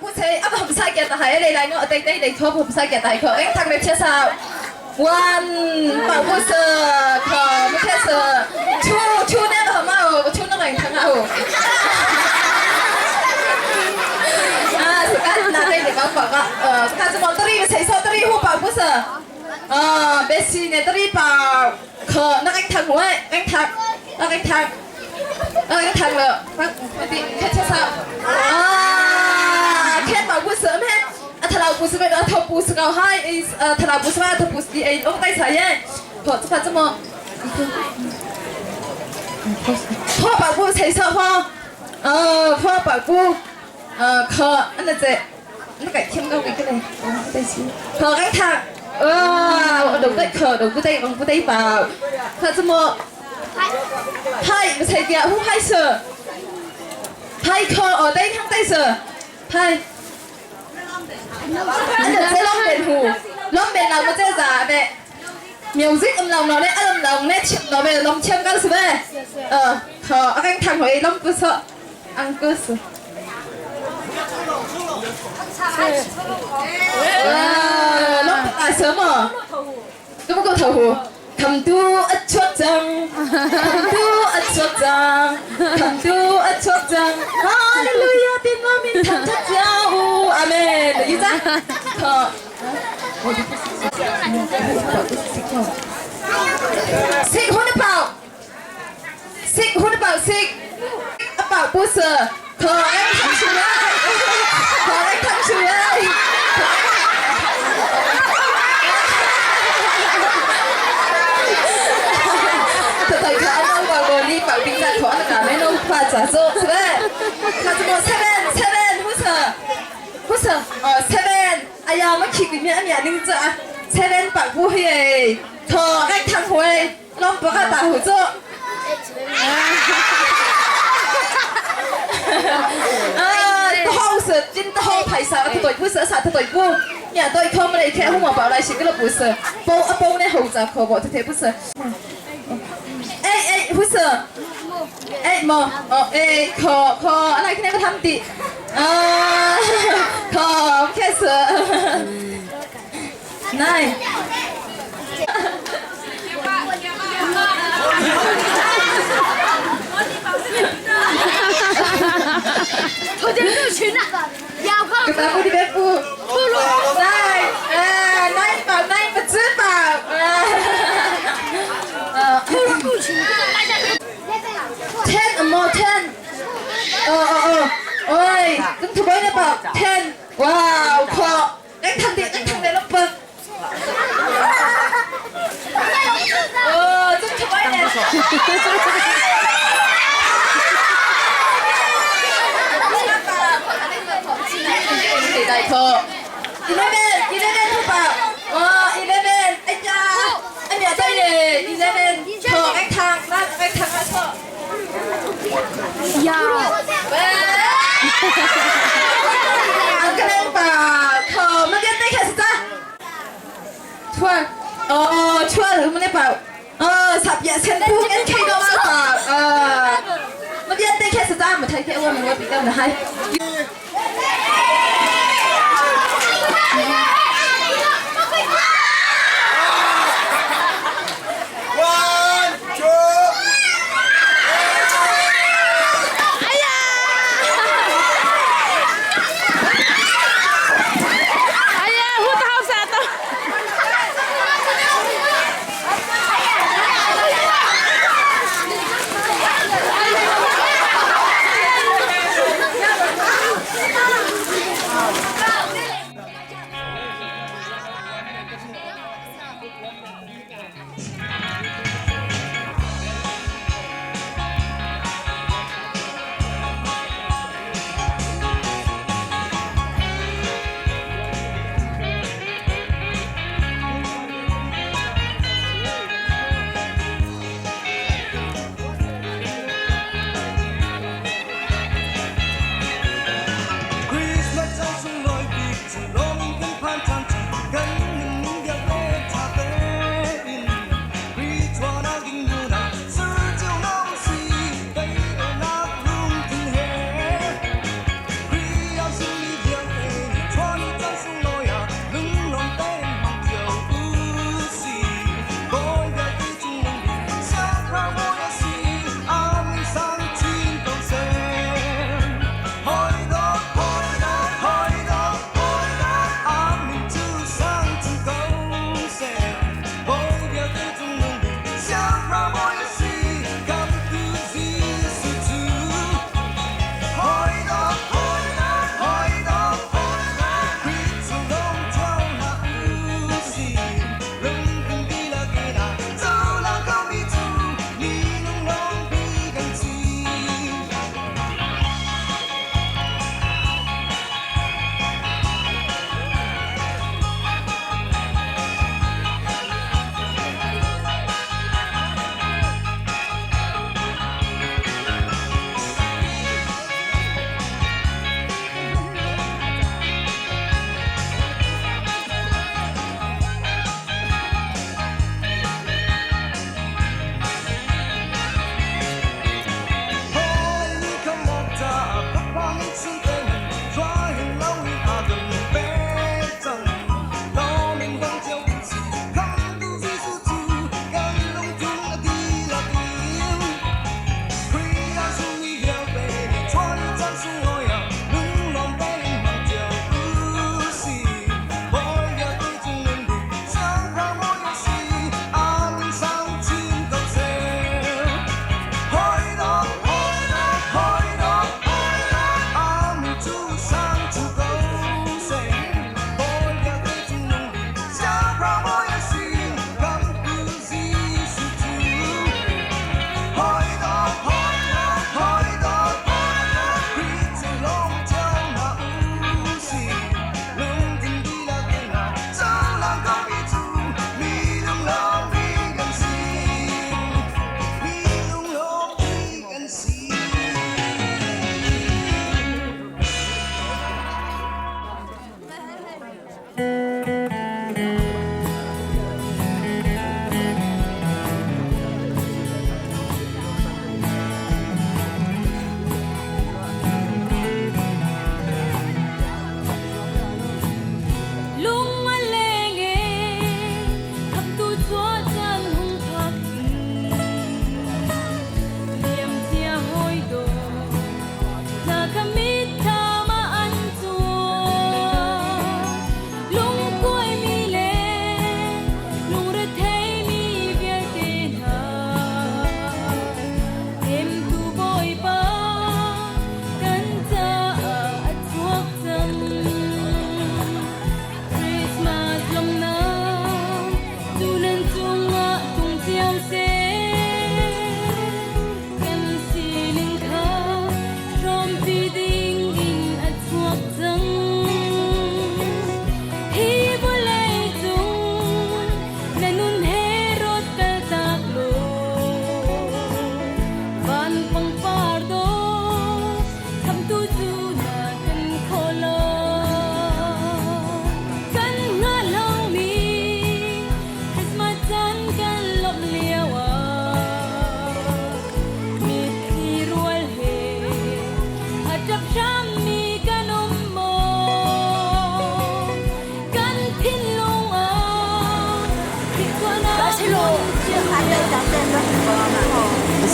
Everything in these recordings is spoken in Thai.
不知啊唔使嘅，但係你嚟我哋嚟拖唔使嘅，但係佢誒ทางเว็บเชื่อสาววันป่าวผู้เสือของไม่ใช่เสือชูเนี่ยเรามาชูนั่งไหนทั้งเอาสุดท้ายนาได้เด็กเขาบอกว่าการจะมองตรีไปใช้โซ่ตรีหัวป่าวผู้เสือเบสเนี่ยตรีป่าวเขานักเอ็กทางหัวเอ็กทางนักเอ็กทางเลยฟังปกติแค่เชื่อสาวแค่ป่าวผู้เสือแม่ถ้าเราพูดไปแล้วถ้าพูดเราให้ถ้าเราพูดว่าถ้าพูดดีเองต้องได้ใส่ยังพอจะมองพ่อป่าวผู้ใช้เสื้อพ่อป่าวผู้เขาอันนั้นจะนักเก็ตเข้มก็วิ่งกันเลยได้สิเขาไอ้ทางดูได้เขาดูผู้ได้เปล่าถ้าจะมองให้ไม่ใช่เดียวผู้ให้เสือให้เขาได้ทั้งได้เสือให้อันนั้นจะล้มเป็นหูล้มเป็นเราไม่ใช่จ่าเบะmusic âm lòng nó đấy âm lòng nét nó về lòng chém cái gì vậy thọ anh thằng hỏi lòng cứ sợ ăn cứ sợ lòng à sớm à cứ có thầu hồ cầm tu ất chốt răng cầm tu ất chốt răng cầm tu ất chốt răng hallelujah tin vào mình thằng thắt nhau amen được chưa thọ xích hôn bảo xích bảo bút sờ khờ anh thằng chú ơi thật thầy khá nông vào bồn đi bảo kinh giải thoát là cả mấy nông và trả dỗ thế khá chú một seven bút sờ seven ai à mất khi cái miệng nhà ninh dợ seven bảo bút hề thờ anh thằng huê long bữa cả hồ dỗ hậu sự chính hậu phải sao tôi bút sờ sao tôi bút nhà tôi không lấy khéo không mà bảo lại chỉ cái là bút sờ bố này hậu giả khổ bỏ thế bút sờ ê bút sờ ê mò ê khờ anh này cái này có tham tị khờ cái sờ này我这六群啊，要靠 cái ta đi bé phu này này bảo này mà chứ bảo ten more ten ôi cứ thua này bảo ten wow khờ anh thằng này nó bực chút thua này thì đại thọ 11 không bảo 11 anh cha anh nhà đây này 11 thọ anh thằng ra thọ anh cái này bảo thọ mới biết đây hết ra chua thử mới bảo sập dạ sen buông anh khi đâu mà bảo mới biết đây hết ra mà thấy cái ôm mình bị đâu là hay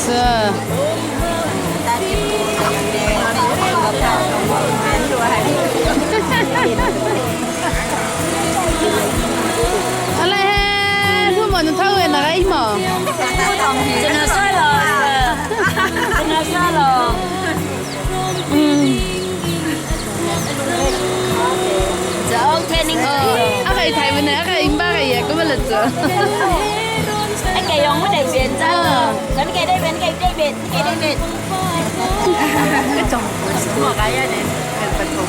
是。อะไรฮะทุกคนเท่ากันอะไรมั้งจะน่าใช่หรอจะน่าใช่หรอจะโอเคนิ่งอะไรไทยมันเนี่ยอะไรอิมบ้าอะไรก็ไม่ละจ้ะไอ้แกยองไม่ได้เปลี่ยนจ้ะแล้วแกได้เป็นแกได้เป็นแกได้เป็นก็จงหัวกายเนี่ยเป็นประตู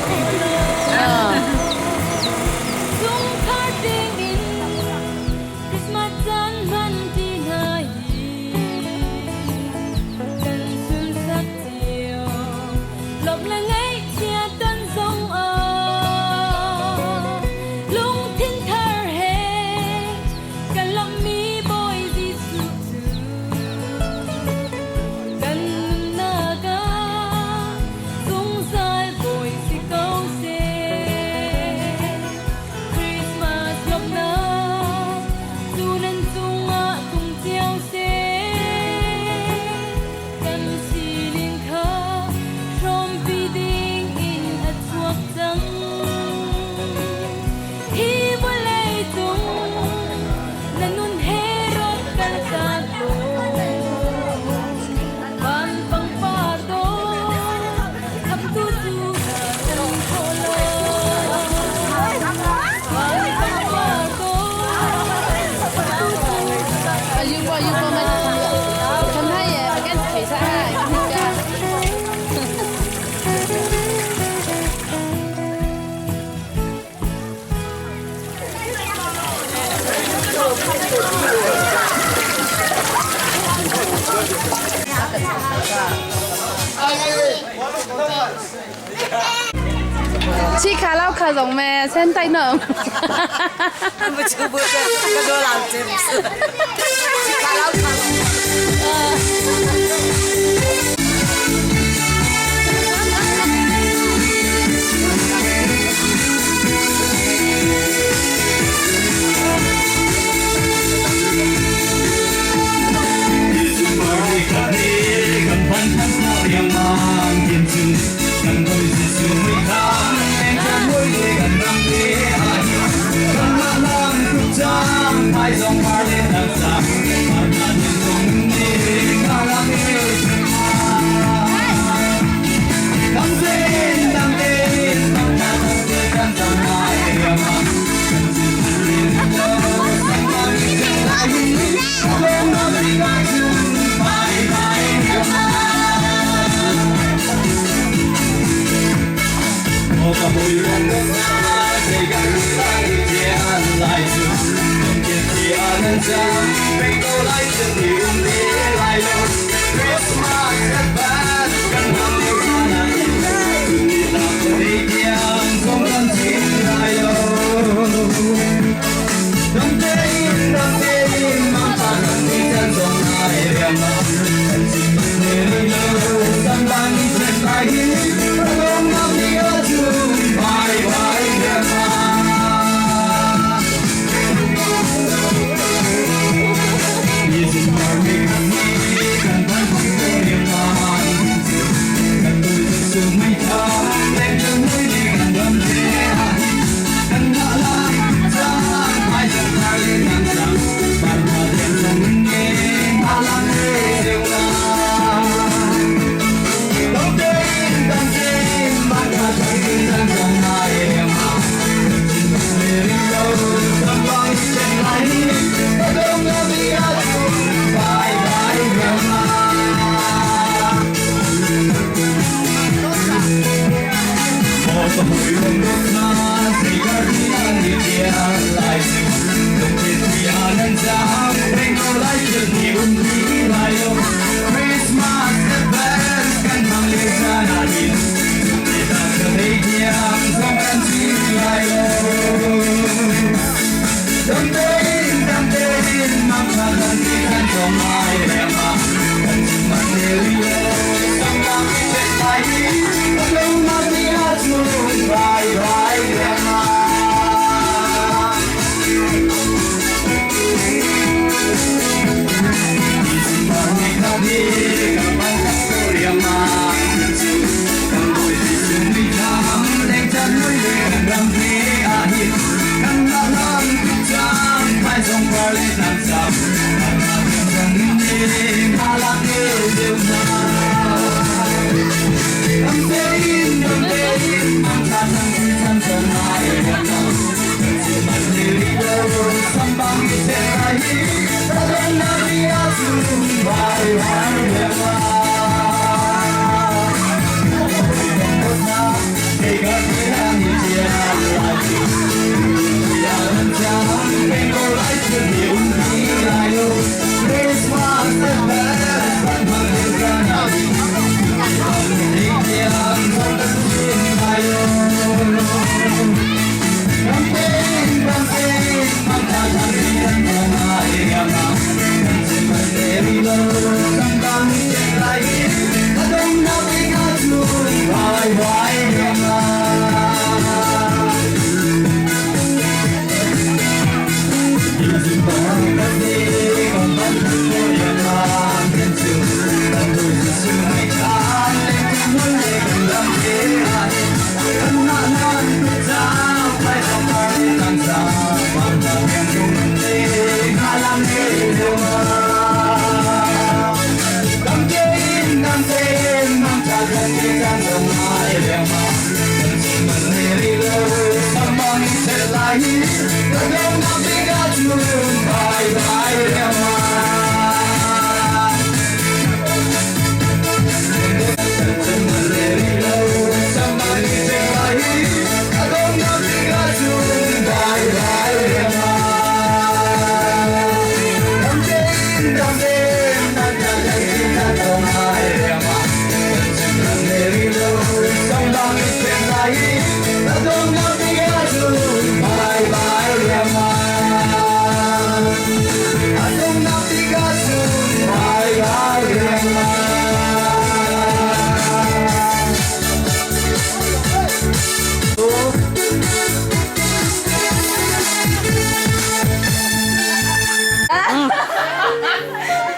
ชีขาเล่าขาสองแม่เส้นไตหนึ่งไม่ชื่อเบอร์เส้นก็โดนหลังเจ็บชีขาเล่าขา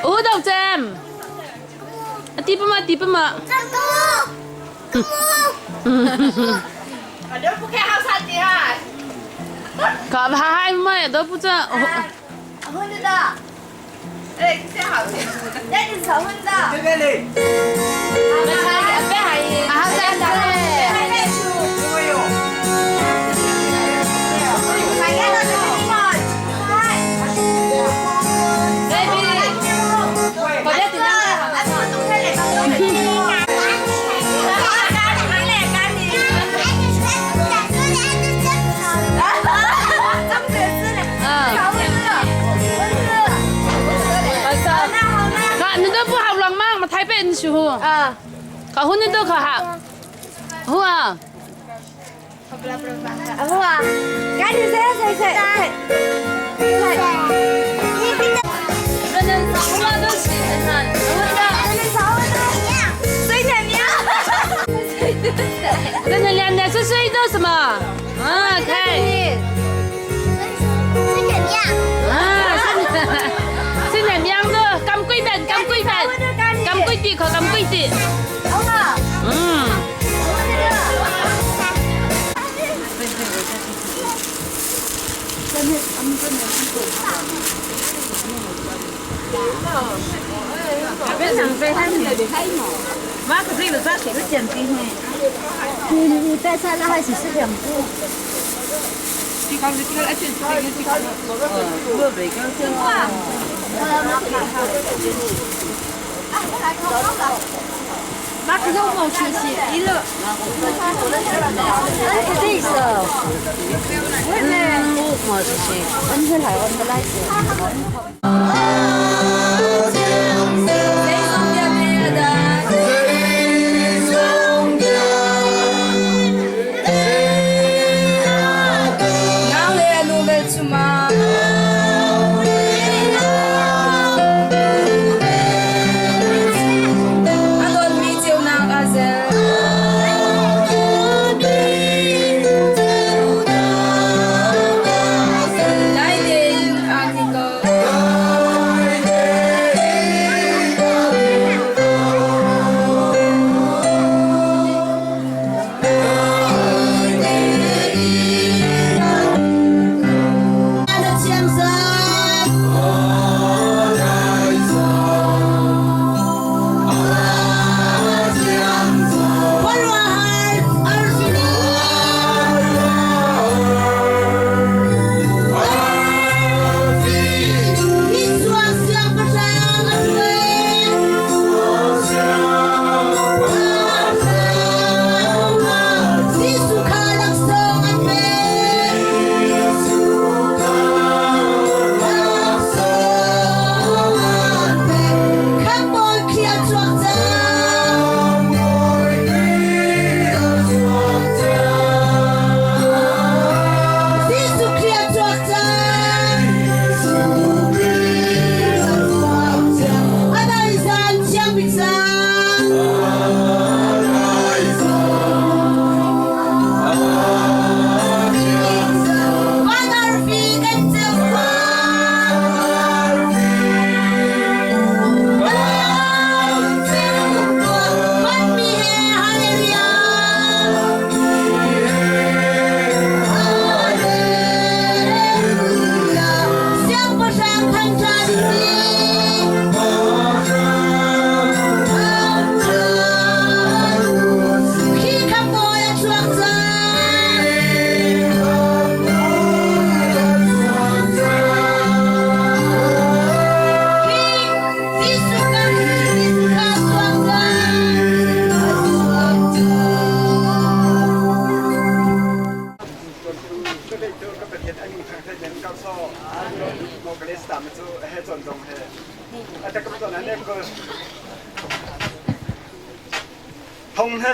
Ủa đâu Jem? Tiếp mà tiếp mà. Ở đâu cũng kêu hao san gì hả? Có hai mươi都不知道。混着的。哎，这好吃。那你手混的。这边嘞，Có hôn nhân khởi hạng hôn à cái gì thế thầy thầy真的两年是睡的什么？啊，看。xin làm nhang thôi, cầm quỳ bền, cầm quỳ bền, cầm quỳ chị, khỏi cầm quỳ chị. Bên thằng về hai người để thấy mà. Má cái gì là giá chỉ có tiền tí thôi. Thì tại sao nó hay chỉ是两步？你讲你这个来选这个，你讲我没讲这妈可是我冇出息，一路。这意思。冇出息。언제来언제来？ 来点。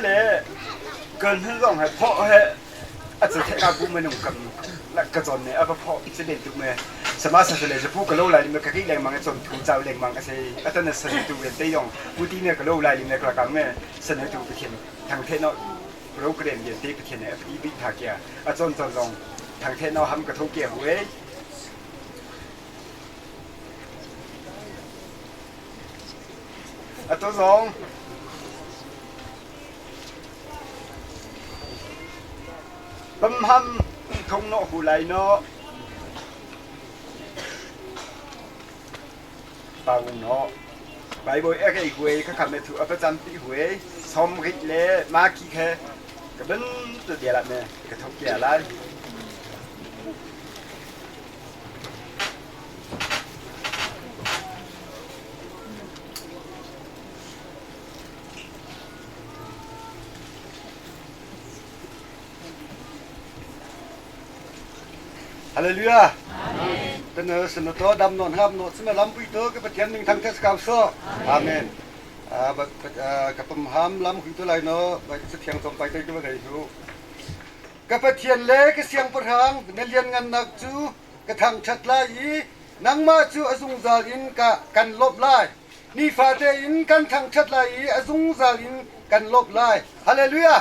เลยเกินทั้งสองให้เพราะให้อาจจะแค่การพูดไม่หนุ่มกับและกระจนเนี่ยเพราะอิสเดนตุกเมื่อสมาสัตว์เลยจะพูดกับโลกลายมันก็คิดแรงมันก็จนถูกเจ้าแรงมันก็ใช่อาจารย์เสนอตัวเรียนได้ยองผู้ที่เนี่ยกับโลกลายในกระกังเนี่ยเสนอตัวไปเขียนทางเทนอโลกเรียนเรียนที่ไปเขียนเนี่ยอีบิทาเกียอาจารย์จนลงทางเทนอทำกระทบเกี่ยวเว้ยอาจารย์สองบัมฮัมทงโนหูไหลโนปาวงโนไปบอยเอ็กไอหวยเขาขับมาถูกอัปจันตีหวยสมริเล่มาคีแค่กระเบิ้ลตัวเดียร์ละเนี่ยกระทบเกี่ยร์ละฮาเลลูยาเป็นสนุกดำนนครับนนสมัยลำปุยโตกับประเทศหนึ่งทางเทศกาลโซอาเมนกับผมห้ามลำคุยตัวไรเนาะไปสักเที่ยงสองไปได้ก็ไม่ได้รู้กับประเทศเล็กกับเสียงประทังในเรียนงานนักจูกับทางชัดลายนังมาจูอซุงซาลินกับกันลบลายนี่ฟาเดอินกันทางชัดลายอซุงซาลินกันลบลายฮาเลลูยา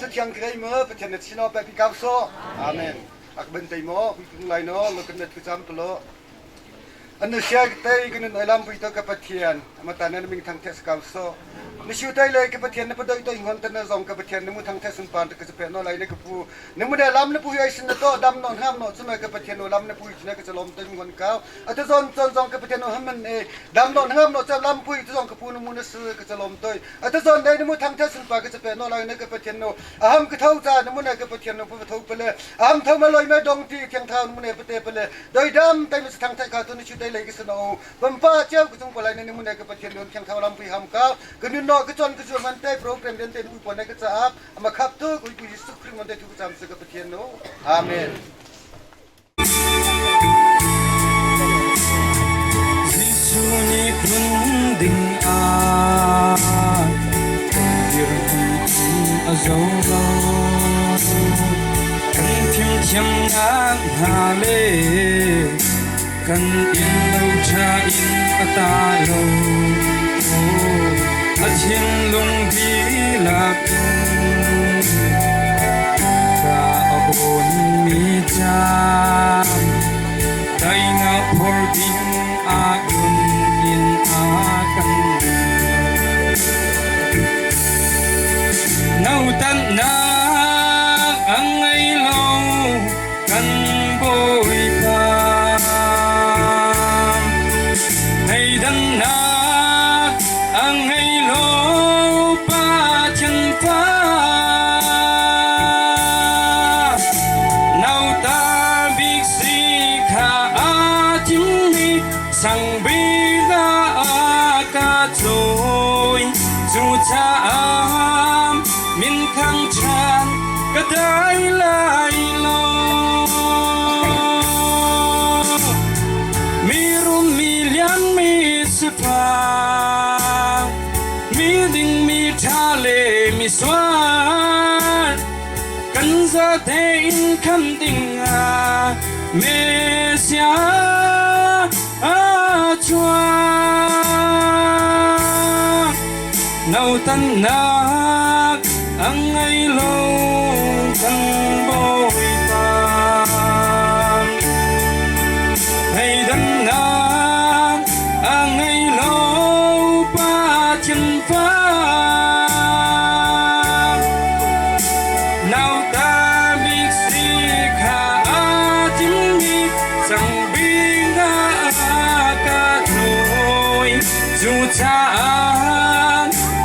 สักเที่ยงใครเมื่อประเทศเนชิโนไปพิกาโซอาเมนอักเบนไตโมวิคุงไลโนโลกันเน็ตกุซัมตุโลอันนี้เชียร์ไตกันในลำพิโตกับปะเทียนมาตานั้นมีทางเทศกาลโซนิชิวไตเลยกับปะเทียนในประเดี๋ยวตัวอิงวันตันซองกับปะเทียนในมือทางเทศสุนปานตะกจะเป็นนอไลในกับผู้ในมือได้ลำในผู้ใหญ่สินโตดำนอนห้ามนอนสมัยกับปะเทียนลำในผู้ใหญ่ก็จะล้มตัวอิงวันเก่าอัตซอนซองกับปะเทียนห้ามมันดำนอนห้ามนอนจะลำผู้ใหญ่ซองกับผู้ในมือนั้นซื้อก็จะล้มตัวอัตซอนในมือทางเทศสุนปานก็จะเป็นนอไลในกับปะเทียนห้ามก็เท่าใจในมือในกับปะเทียนผู้เท่าไปเลยห้ามเท่ามาลอยแม่ดงที่เทียงเท่าในมือในปะเตไปเลยโดยดำแต่มือทางเทศกาลตัวนิชิวไตเลยก็สนองบัมป้าเจ้าก็จงปลายในมือในกับปะเทียนเทียงเท่าลำผู้ห้ามเก่าก็นึกนอกก็จนก็จวนมันได้โปรแกรมเดินเต้นอุปนัยก็จะอาบมาขับตัวกุยกุยสุขริมันได้ทุกจำสึกปะเทียนโนอาเมนยิสุนีครุนดิ่งอาดิรหุนอาโจลากันทิมทิมงานฮาเลกันอินลูชาอินอตาโลอาชินลุงดีลักพระบุญมีจามได้งับพอดิ้งอาดุนอินอากันเงาตันนาอังไงเล่ากันบ่อยพาให้ดันนาอังไงโลปาฉันฟ้าเนาตาบิกสีขาอาจิมมีสังบีลาอากาศโอยจูชามมินขังฉันก็ได้ลายโลมีรุมมีเลียนมีสภามีดิ่งมีทะเลมีสวรรค์กันจะเทอินคำดิ่งอาเมเซียอาจวาเนาตันนักอังไงโลกันบ่อยปานให้ดันนักอังไงโลปาฉันฟ้าเนาตาบิกสีขาอาจิมมีสังบิงาอากาศโอยจูชา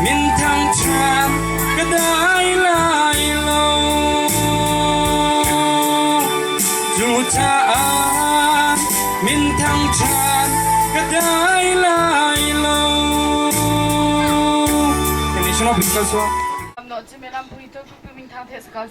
มินทางฉันก็ได้ลายโลจูชามินทางฉันก็ได้ลายโลทีนี้ฉันเอาพิจารณาI'm not Jimmy Lampuito, Cooking Town Tesco.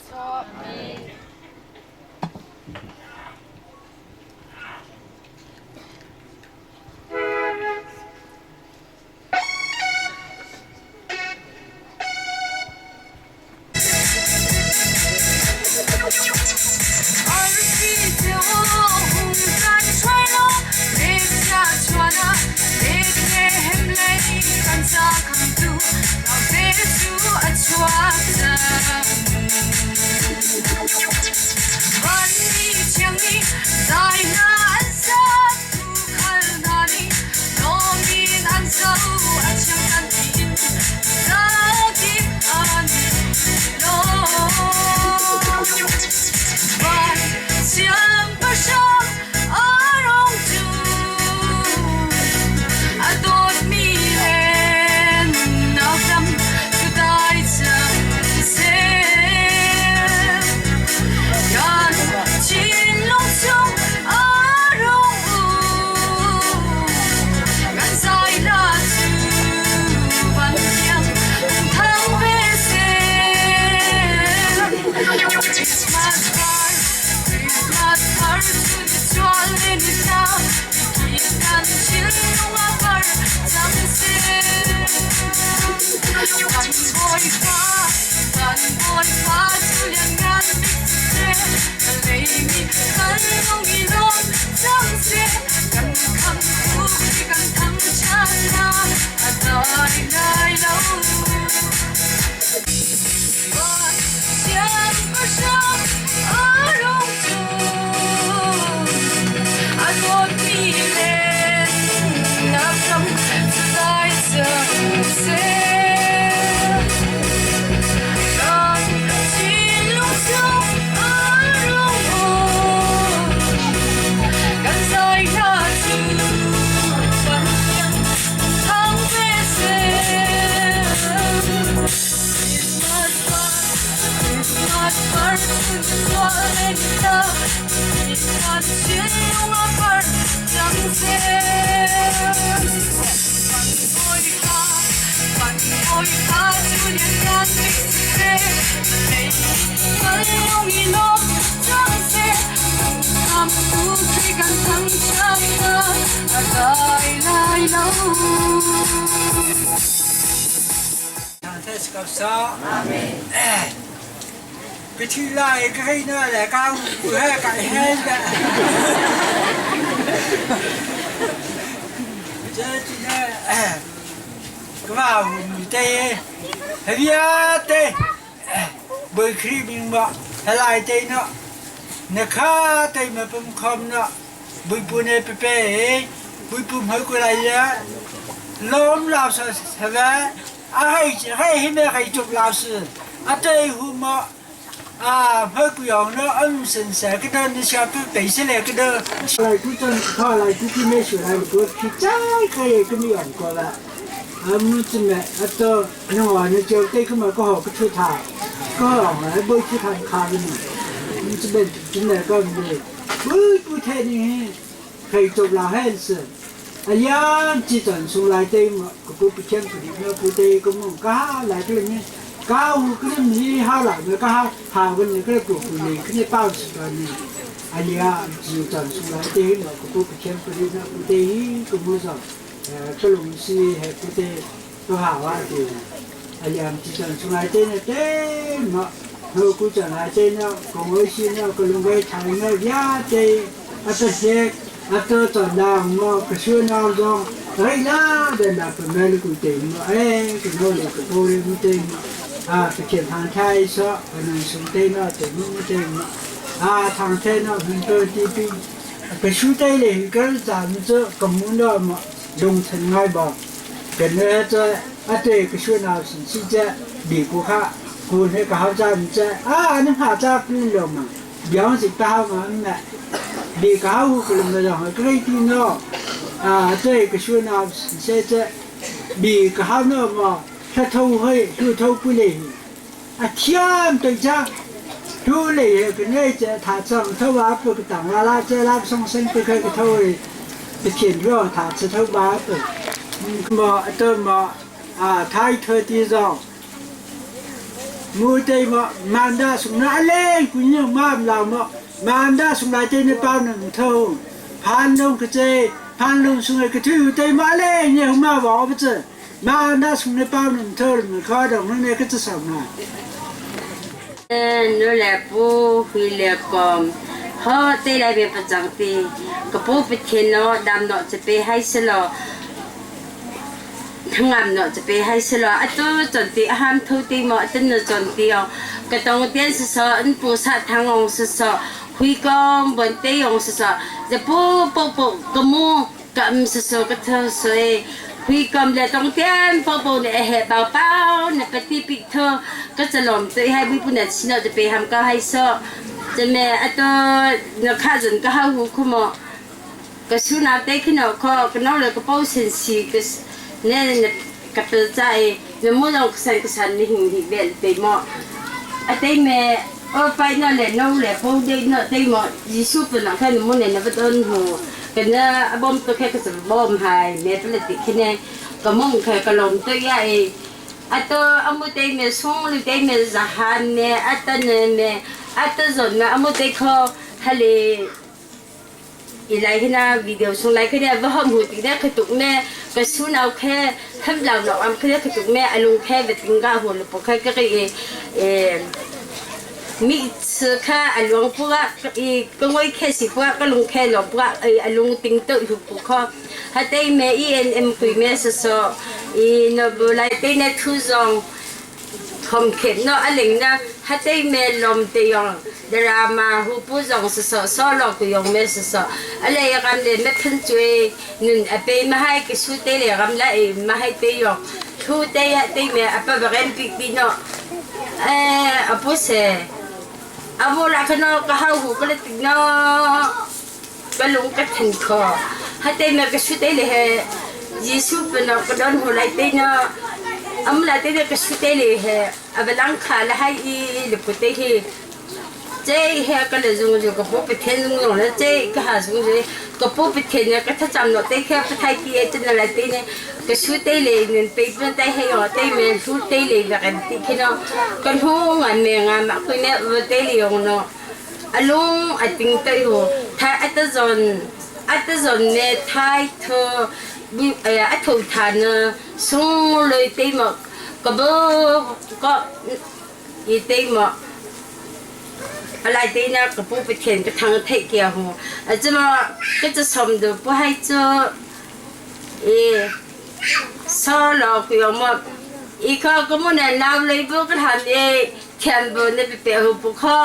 cái thứ lại cái nữa là cao vừa cái hết chứ thì cái vào mình tê hay bia tê bởi khi mình mà hay lại tê nó nè khá tê mà bấm không nó bởi bún này bê bởi bún hơi của lại á lốm lao sao vậy hay mẹ hay chụp lao sư à tê hôm mà hơi quý ông nó âm sinh sẽ cái đơn nó sẽ cứ đẩy xe lại cái đơn lại cứ chân thôi lại cứ mấy sự lại cứ khi trái cái mi ông coi là muốn chứ mẹ tôi nó ngoài nó chơi cái mà có họ cái thứ thà có họ lại bơi thứ thà khá đi muốn chứ bên chúng này có gì bơi thế này hay chụp là hết sự chỉ cần xuống lại đây mà có bị chém thì nó bị đây có một cá lại cái này cao cái gì hao lại người cao hao bên cái cuộc này cái bao sự này chỉ cần xuống lại đây mà có bị chém thì nó bị đây có một số cái lồng xì hay cái đây có hao thì chỉ cần xuống lại đây này mà hơi cũng trở lại đây nó còn ở xin nó cái lồng vây thay nó giá đây tôi chọn đàng mà cái xưa nào rồi đấy là để là phần mềm của tỉnh mà cái nó là cái vô lý của tỉnh thực hiện hàng thay số nên xuống đây nó tỉnh của tỉnh thằng thay nó hình tôi đi cái số đây là cái giảm cho cầm muốn đó mà dùng thành ngay bỏ cái này cho đây cái số nào xin chứ bị của khác của này cái hậu giảm chứ nó hạ giá cũng được mà béo gì tao mà mẹ bị cáo của mình là cái gì nó đây cái số nào sẽ bị cáo nó màถ้าทำให้คือทำไปเลยเทียมตัวจ้าดูเลยก็เนี่ยจะถ้าจังถ้าว่าเปิดต่างว่าละจะรับส่งเส้นไปเคยก็เท่าเลยไปเขียนเรื่องถ้าจะเท่าบ้าเปิดมาตัวมาท้ายเธอที่เรามูเตยมามันได้สุนัขเล่นกุญยังมาเรามามันได้สุนัขเจในเป้าหนึ่งเท่าพันลงก็เจพันลงสุนัขก็ถือเตยมาเล่นเนี่ยมาบอกไปเจมาได้สุนัขเป้าหนึ่งเท่ามันข้อดอกนั่นเนี่ยก็จะสำนักนู่นแหละปูฟิลเลกอมเขาเตะอะไรเป็นประจังตีกระปูไปเทียนเนาะดำเนาะจะไปให้สลอทั้งงามเนาะจะไปให้สลอตัวจนตีห้ามทุตีหมอตั้งเนาะจนตีอ๋อกระตองเตี้ยสสอันปูสัตทางองสสคุยกอมบนเตี้ยองสสจะปูปูกระมูกำสสกระเทอสวยคุยกอมเลยตรงเตี้ยปูเนี่ยเหตุเบาๆเนี่ยปฏิปิเธอก็จะหลอมตัวให้วิปุณะชินจะไปทำก็ให้สจะแม่ตัวเนี่ยข้าจนก็หาหูคุมก็ชูน้ำเต้ขึ้นเอาข้อก็น้องเลยก็เป้าเซนซีก็เนี่ยกับตัวใจเนี่ยมั่วลองสันนี่หิเบลเตยหมอเต้แม่ไปนั่นแหละน้องแหละพวกเด็กเนาะเต้หมอยิสุเป็นหนังแค่หนุ่มเนี่ยนะต้นหูเป็นเนี่ยบ่มตัวแค่ก็จะบ่มหายแม่เป็นติดแค่เนี่ยก็มุ่งแค่ก็ลงตัวใหญ่ตัวอามุเต้แม่ส่งหรือเต้แม่จะหันเนี่ยตัวเนี่ยแม่ตัวส่วนแม่อามุเต้เขาทะเลอีไลค์นะวิดีโอส่งไลค์เนี่ยว่าห้องหูติดเนี่ยคือตุกเนี่ยก็สู้เอาแค่ทำเราเนาะอันคือตุกแม่อารมณ์แค่แบบติงก้าหัวหรือปกแค่ก็ มีซื้อค่าอารมณ์พวกอีก็ไว้แค่สิพวกก็ลงแค่หลบว่าอารมณ์ติ้งตัวอยู่ปุ๊กข้อฮัตเต้แม่อีคุยแม่สสนบไลเต้เนทุซองทอมเข็ดเนาะอะไรนะฮัตเต้แม่ลมเตียงดราม่าหูปูซองสสซอลอกยองแม่สสอะไรกันเลยแม่พันจุยนุ่นไปมาให้กิสุเตเลยกันละมาให้เตียงทูเตยฮัตเต้แม่ไปบริเวณปิกปีเนาะปุเสอาโบราณเขาเนาะก็หาหูก็เลยติดเนาะก็ลงก็ถึงคอฮัตเต้แม่ก็สุดเตเลยเยซูเป็นเนาะก็โดนหัวไหลเต้เนาะอำลาเต้เนี่ยก็สุดเตเลยอาเวลังขาละให้ลูกเต้เจ๊ก็เลยdùngก็พบไปเทนdùngแล้วเจ๊ก็หาdùngก็พบไปเทนเนี่ยก็ถ้าจำเนาะเต้แค่ไปไทยที่จะนั่นแหละเต้เนี่ยก็สุดเตเลยเงินไปเป็นเต้ให้เนาะเต้แม่สุดเตเลยแบบนี้ที่เนาะก็หัวงานแม่งานมาคุยเนี่ยเต้เลยเนาะอารมณ์ติ้งเตยหัวถ้าอัตจนเนี่ยไทยเธออัตถุฐานส่งเลยเต้หมดก็ก็อีเต้หมดอะไรเต้เนี่ยก็พูดไปเขียนไปทางเทเกียวหัวจะมาก็จะสมดูผู้ให้เจอสอหลอกอยู่หมดอีกข้อก็มันน้ำเลยพวกก็ทำแคมบนเนี่ยไปเปลี่ยนหัวพวกข้อ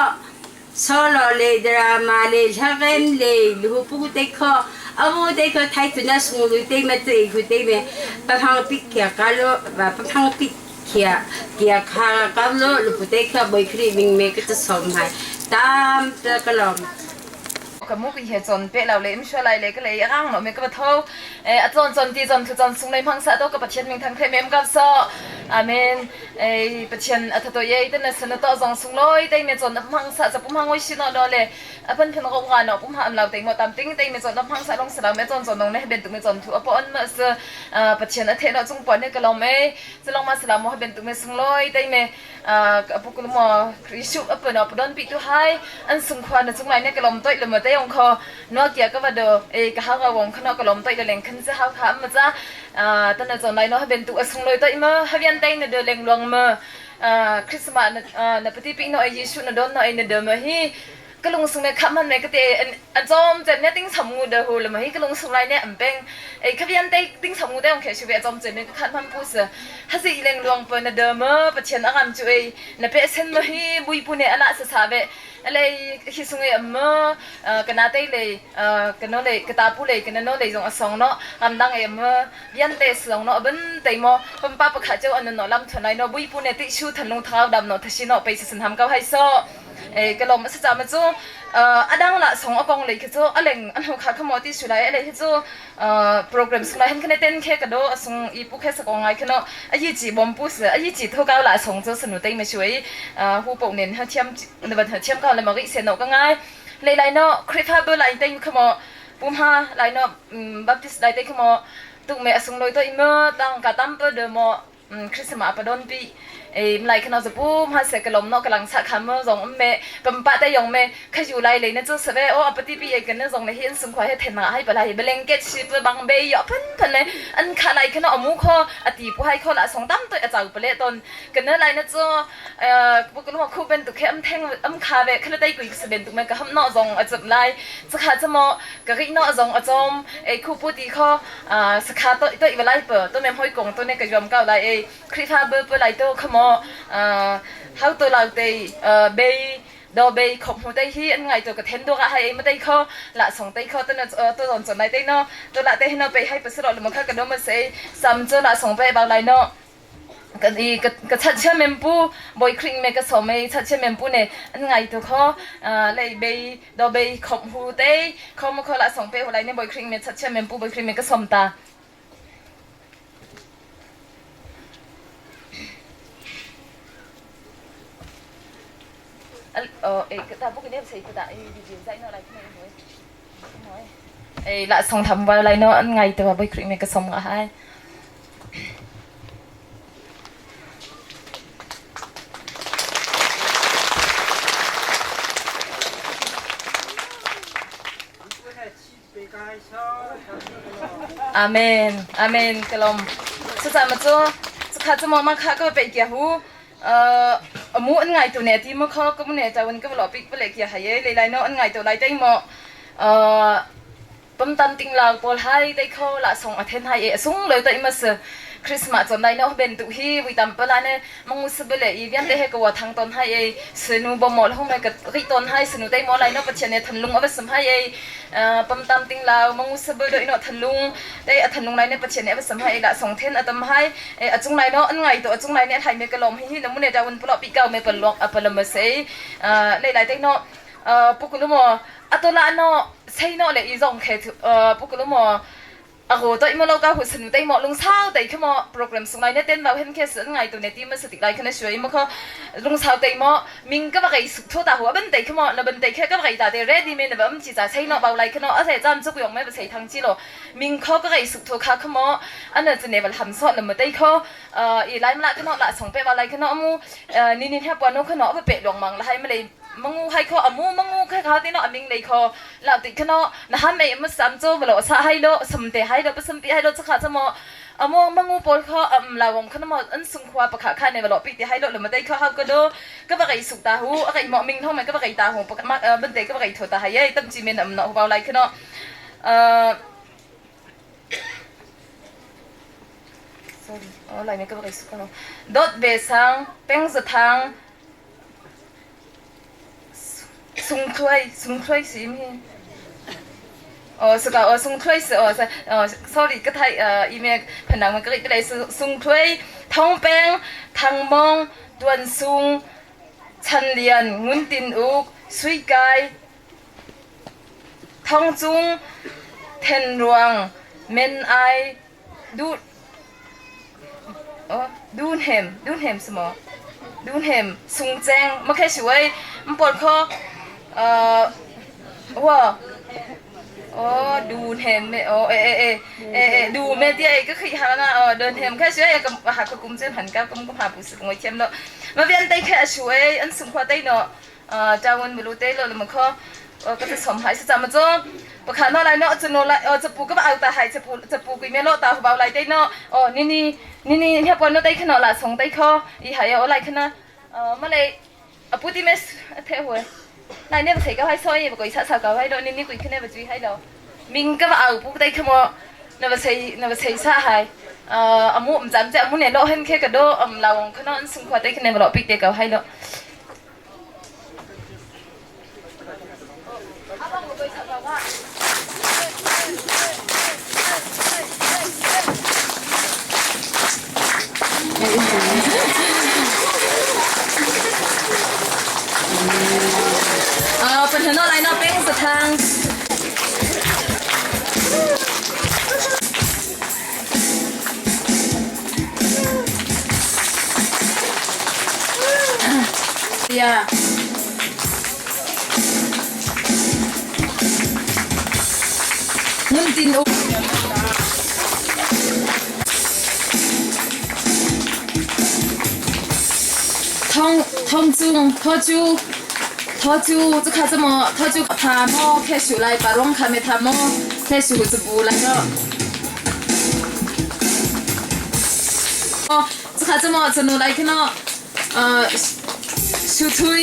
สอหลอกเลยดราม่าเลยชักเอ็มเลยหรือพวกเด็กข้อเอาพวกเด็กข้อไทยตัวนั้นสมุนไพรเด็กมาตัวเองคุณเด็กเนี่ยไปพังปิดเกี่ยวกันแล้วไปพังปิดเกี่ยวข้าวกันแล้วหรือพวกเด็กข้อใบครีมิงเมก็จะสมให้ตามตะกลอมก็มุกอีเหตุจนเปเราเลยไม่ช่วยอะไรเลยก็เลยร่างเนาะเมก็มาโทษจนที่จนคือจนสุงในพังสะโตกับประเทศเมืองทางเทเมมกับซออาเมนประเทศอัตโตเย่ตั้งแต่สนโตจงสุงลอยได้เมจนพังสะจะปุ่มพังไว้ชิโนดอเลยเพิ่นรบกันเนาะปุ่มหามเราเต็งหมดตามติ้งเมจนพังสะลงสลามเมจนตรงนี้เป็นตุเมจนถูกปอนมาประเทศอัตเทนจงปอนเนี่ยก็ลงเมจะลงมาสลามมอเป็นตุเมสุงลอยได้เมพวกเราคริสต์อัปเนาะปดอนปิตุให้อันสุงควานสุงไรเนี่ยก็ลงต้อยเลยมาได้องคอนัวเกียก็มาดูก็หากวงขนก็ลงต้อยเลยเล่นขึ้นจะหาขามาจ้าตอนนั้นจนไรเนาะเป็นตุสุงลอยต้อยมาให้ยันได้เนี่ยเดินเล่นลงมาคริสต์มาสในปฏิปิโนเยซูนโดนโนเอเนเดมาฮีก็ลงสุงเนี่ยขับมันเนี่ยก็เตอันจอมเจ็บเนี่ยติ้งสมุดเดือดเลยมาฮีก็ลงสุงไรเนี่ยอันเป็นขับยันได้ติ้งสมุดได้องแค่ชีวิตจอมเจ็บเนี่ยก็ขับมันพูดเสียฮัสซี่เล่นลงเปิดเดมาประเทศอารามจุยในเปเซนมาฮีบุยปุ่นเนี่ยอะไรสักสาเบอะไรที่สุงเนี่ยมากันนาเตเลยกันโน่เลยกันตาพูเลยกันโน่เลยจงอสองเนาะลำดังเอ็มยันเตสองเนาะบันเตยมอเป็นป้าประคับเจ้าอันนั้นเนาะลำถนายเนาะบุยปุ่นเนี่ยติชูทันลงเท้าดำเนาะทัชิเนาะไปสินทำเขาให้ซ้อก็ลงมาสักจามาจู่อดังละสองอกองเลยคือจู่อะไรอันหัวขาขโมยที่สุดเลยอะไรคือจู่โปรแกรมสไลด์เห็นแค่เต้นแค่กระโดดส่งอีปุ๊กแค่สกองไงคือเนาะไอ้ยี่จีบอมปุ๊สไอ้ยี่จีเท่าเก่าละส่งจู่สนุกเต้ไม่ช่วยหูปกเน้นเขาเชื่อมในบันเทิงเชื่อมกันเลยมาก็อีเสียเนาะก็ง่ายเลยไลเนาะคริสต์เบอร์ไลน์เต้ขโมยปุ่มฮาไลเนาะบัพติสไลน์เต้ขโมยตุกเมอส่งลอยตัวอีเมื่อตั้งกระตั้มเปิดเดโมคริสต์มาปดอนปีไลค์ขนาดจะปุ่มฮัสเซกลมเนาะกำลังสักคำเมื่อส่งเมย์เป็นป้าแต่ยังเมย์ขยุไลเลยเนี่ยจะเสวยโอ้ปฏิบิกันเนี่ยส่งเลยเห็นสุขวัยให้เทน่าให้ไปเลยไปเล่นเก็ตชิปบางเบย์เพิ่นเลยอันขาไลขนาดมุขอติผู้ให้เขาละส่งตั้มตัวอาจารย์ไปเลยตอนกันเนี่ยไลเนี่ยจะพวกเราคู่เป็นตุกแค่แทงคาเวขนาดได้กุยสเบนตุกเมย์ก็ห้ามเนาะส่งอาจารย์ไลสักขาจะมอกะริเนาะส่งอาจารย์คู่ผู้ดีเขาสักขาตัวอีกเวลาเปิดตัวเมย์ห้อยกงตัวเนี่ยก็ยอมเก่าไลคริสต์เบอร์ไลตัวขโมเขาตัวเราเตยเบย์ดอเบย์ขบหัวเตยที่อันไงตัวกระเทนตัวก็ให้มาเตยเขาละส่งเตยเขาตัวนั้นตัวตอนส่วนไหนเตยเนาะตัวละเตยเนาะไปให้ไปสระหรือมันแค่กระโดดมาเสียซ้ำเจอละส่งไปบางไรเนาะกันอีกชัดเชื่อเมมปูบอยคริงเมกสมัยชัดเชื่อเมมปูเนี่ยอันไงตัวเขาเลยเบย์ดอเบย์ขบหัวเตยเขามาเขาละส่งไปอะไรเนี่ยบอยคริงเมชัดเชื่อเมมปูบอยคริงเมกสมตาแต่พวกนี้ใส่กระดาษดีๆใส่เนาะอะไรที่ไหนละส่งทำไว้อะไรเนาะอันไงแต่ว่าบริคริเมก็ส่งมาให้อาเมนอาเมนกลมสุดท้ายมาจ้าสุดท้ายจะมองมาค่ะก็ไปเกี่ยวหู มูอันไงตัวเนี่ยที่มันเขาก็มันเนี่ยจะวันก็หล่อปิกไปเลยเกี่ยหายเลยไรเนาะอันไงตัวไรได้หมอปั๊มตันติงลาวปอลให้ได้เขาละส่งอาเทนให้ส่งเลยแต่มาเสคริสต์มาสจนได้เนาะเป็นตุฮีวิตามปลาเนี่ยมังมุสเบลอีเวียนได้ให้กับว่าทางตอนให้สนุบหมดห้องมันก็ริตอนให้สนุได้หมดไรเนาะปัจจัยเนี่ยทันลุงเอาไปสมให้ปั๊มตันติงลาวมังมุสเบลเลยเนาะทันลุงได้ทันลุงไรเนี่ยปัจจัยเนี่ยเอาไปสมให้ละส่งเทนอาตมให้จุงไรเนาะอันไงตัวจุงไรเนี่ยไทยเมกะลมให้น้ำมันเนี่ยจะวันปลอกปีเก่าเมปลอกอัปลมเสยในหลายได้เนาะพวกคุณรู้มั้ยอัตลาเนาะใช่เนาะเลยอีจงแค่พวกคุณรู้มั้ยโหตัวอีโมโลกาหุ่นสนุกได้หมดลงเช้าแต่ขึ้นมาโปรแกรมส่งไลน์เนี่ยเต้นเราเห็นแค่สิ่งไงตัวเนี่ยที่มันสติไลน์ขึ้นในช่วยมันก็ลงเช้าแต่หมดมิงก็ไม่ได้สุดทั่วตาหัวบันเตยขึ้นมาแล้วบันเตยแค่ก็ไม่ได้แต่เรดี้เมนแบบมันจีจ่าใช้เนาะเบาไลน์ขึ้นเนาะอะไรจำจุกยองไม่ไปใช้ทางจีโร่มิงเขาก็ได้สุดทั่วค่ะขึ้นมาอันนั้นจะเนี่ยมันทำสดแล้วมันได้เขาอีไลน์มันละขึ้นเนาะละส่งไปเบาไลน์ขึ้นเนาะมูนี่แทบวันนู้นขึ้นเนาะไปเปะหลวงมังแล้วให้ไม่ได้มังงูให้เขาอามูมังงูแค่เขาที่เนาะมิงเลยเขาแล้วติดขนาดนะฮะไม่มาซ้ำโจ้มาหลอกซาให้โลสมเตให้โลไปสมปีให้โลจะขาดจะมออามูมังงูปนเขาลาวงขนาดมาอันสุงควาประขาค่าในมาหลอกปีที่ให้โลหรือมาได้เขาก็โดก็ไปสุกตาหูอะไรหมอมิงท้องมันก็ไปตาหูปกมาบันเตก็ไปถอดตาให้ยัยตั้มจีเมนเนาะเบาไรขนาดอะไรเนี่ยก็ไปสุกเนาะดดเบสังเป็นสถางสงถ้วยสิมีสกาวสงถ้วยสิsorry ก็ไทยอีเมลผนังมันก็เลยสงถ้วยทองแป้งทางมองดวนซุงชันเลียนงุนตินอุกสุยไกทองจุงเทนรวงเมนไอดูนเห็มสมอดูนเห็มสุงแจงไม่แค่ช่วยมันปวดคอว่าดูเห็นไหมดูเมที่ไอ้ก็คือหาละเดินเห็นแค่ช่วยกับหากกุ้มเส้นหันกับกุ้มหาผู้สึกงวยเข้มเนาะมาเวียนได้แค่ช่วยอันสุขว่าได้เนาะจาวันไม่รู้ได้เลยมันก็จะสมหายจะมาจ้องประคันอะไรเนาะจะโนอะไรจะปูก็เอาแต่หายจะปูกุยเมโลตาเบาอะไรได้เนาะนี่เนี่ยปนได้ขนาดละส่งได้ข้ออีหายอะไรขนาดเมื่อไรพูดที่ไม่เท่หัวนายเนี่ยใส่ก็ให้ซอยแบบกุยสักก็ให้เรานี่กุยขึ้นเนี่ยแบบจุยให้เรามิงก็เอาพูดได้ขโมยเนี่ยแบบใส่ซะให้อามุจำจะอามุเนี่ยเราเห็นแค่กระโดดเราขนาดสุ่มขวดได้ขึ้นเนี่ยเราปิดเด็กก็ให้เราเป็นถนนอะไรเนาะเป็นสุดทางเงินตินอุทองจุงทอจูจะข้าจะมอทอจูทามอแค่ชูไลปารงคาเมทามอแค่ชูจะบูแล้วก็จะข้าจะมอจะโนไลขึ้นเนาะชูทุย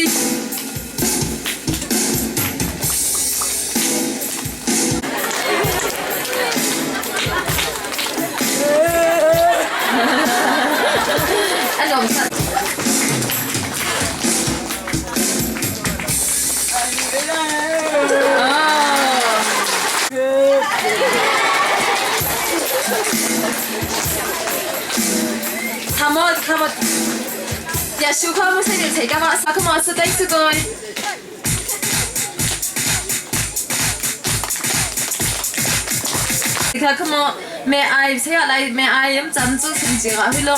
อารมณ์ทำอย่าชูข้อมือใส่เด็กใส่กันมาสักมาสุดได้สุดเลยค่ะขโมยแม่ไอใช่อะไรแม่ไอยังจำจุดจริงๆอ่ะพี่โล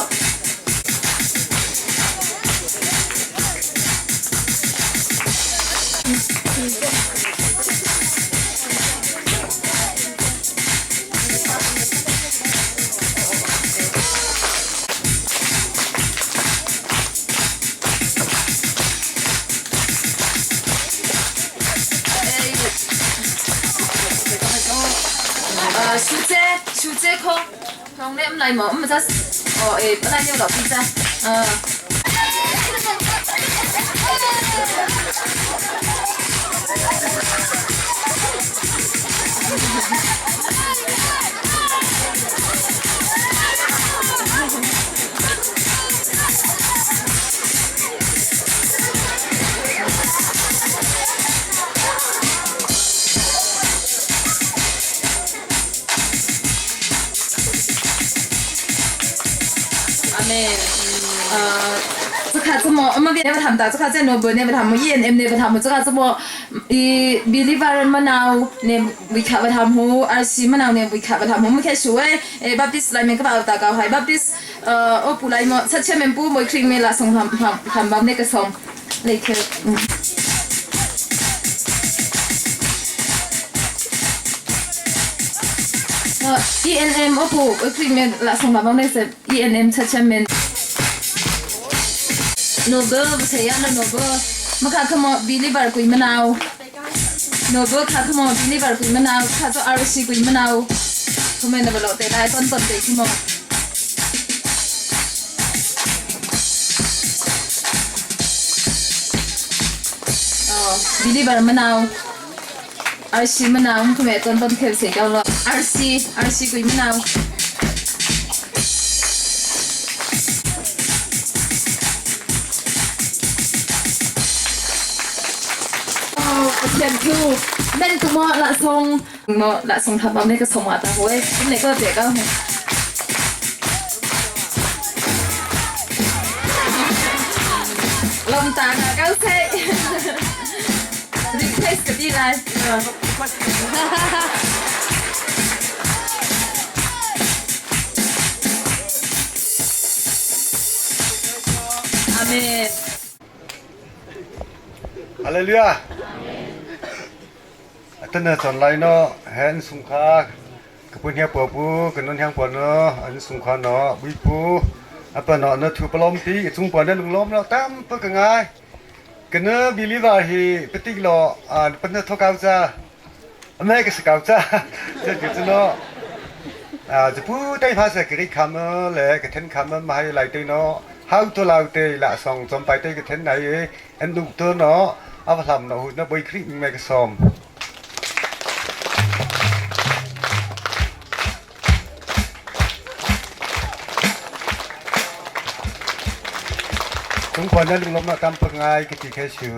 ชูเจ้เขาทองเล่มอะไรหมอมันจะ本来就老逼噻么我们别不ทำแต่这个在诺贝呢不ทำENM呢不ทำ这个什么believer มะนาวเนี่ยวิเคราะห์ทำหูRC มะนาวเนี่ยวิเคราะห์ทำหูไม่แค่ช่วยบัพติสไลม์ก็เอาตากเอาให้บัพติสโอ้ปุไลม์สัตว์เชื่อมันปูมวยครีมเมล่าส่งทำบัพเนี่ยก็ส่งเลยคือ ENM โอ้ปูครีมเมล่าส่งบัพเนี่ยคือ ENM สัตว์เชื่อมันโนเบอร์ใช่ยังโนเบอร์มาค่ะขโมยบิลลี่บาร์กุยมะนาวโนเบอร์ค่ะขโมยบิลลี่บาร์กุยมะนาวค่ะตัวRCกุยมะนาวทำไมน่ะบ่รู้แต่ได้ต้นเตะขโมยบิลลี่บาร์มะนาวRC มะนาวทำไมต้นเทปเสียกันแล้ว RC กุยมะนาวเช่นคือเล่นตัวละทรงละทรงทำแบบนี้ก็ส่งมาแต่โว้ยนี่ก็เด็กก็ลมตาก็ใช่รีเพลสก็ดีเลยอาเมนฮาเลลูยาท่านสอนไรเนาะเห็นสุขากระปุนเฮียปัวปูกันนนเฮียปัวเนาะอันสุขเนาะวิปูอัปเนาะเนื้อถือปลอมตีสุขปัวเนี่ยลุงล้มแล้วตามเพื่อกันไงกันเนื้อบิลิวาฮีปฏิกิโลเป็นเนื้อทอกาวจ้าอเมริกาสกาวจ้าจะจุดเนาะจะพูดได้ภาษากรีกคำเลยกระเทนคำมาให้ไหลตีเนาะhow to เราตีละส่งจอมไปตีกระเทนไหนเอ็นดูตัวเนาะเอาไปทำเนาะหุ่นนับใบครีมไม่กระซอมทุกคนนั้นลุงล้มมาทำเป็นไงกิจแค่ชิว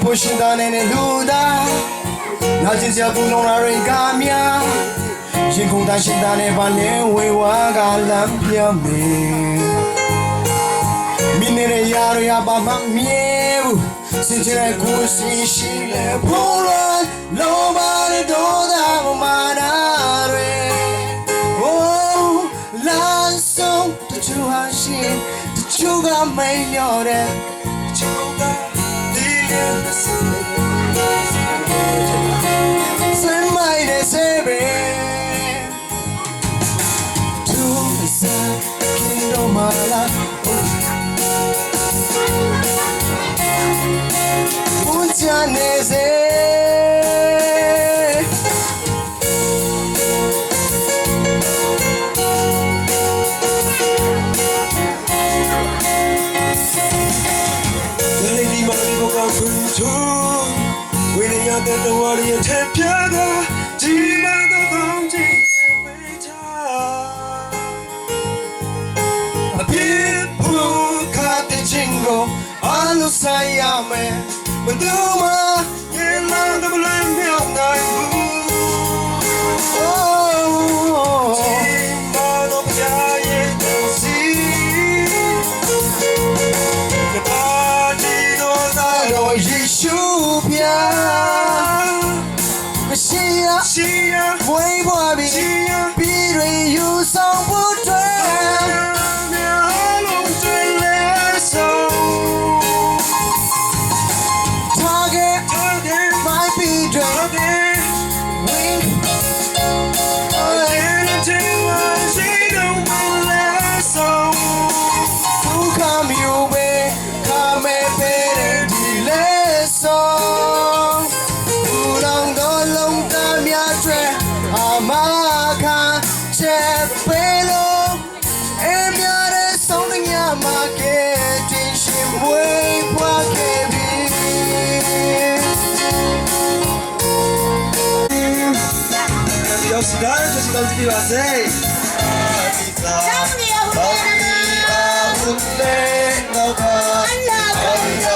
不是当年的路的，那几脚不弄那人干面，星空但是当年把年为我个蓝表明，明年的亚瑞亚把妈灭不，现在的故事是来不乱，老把的都当妈那瑞，哦，蓝松的就好心，的就个没了的，就个。Say my name, say it. To the sun, kingdom of love. Unjanese. The warrior champion, Gina the fountain, a people cut the jingle, Alu Sayame, Maduma, Yella the Blame of Night. Oh, Gina of Giant, see the party of the Yeshua. 夕阳，微波比比瑞有伤不断，龙追来手。Target my be dread. Who come you way? Come and better delay song. Long long time ya tre amaka che pelo em ya de song de ya ma ke tin shin way kwa ke bi 역시 다른 소식 던지기 마세요. 어디가 hunde 너가 어디가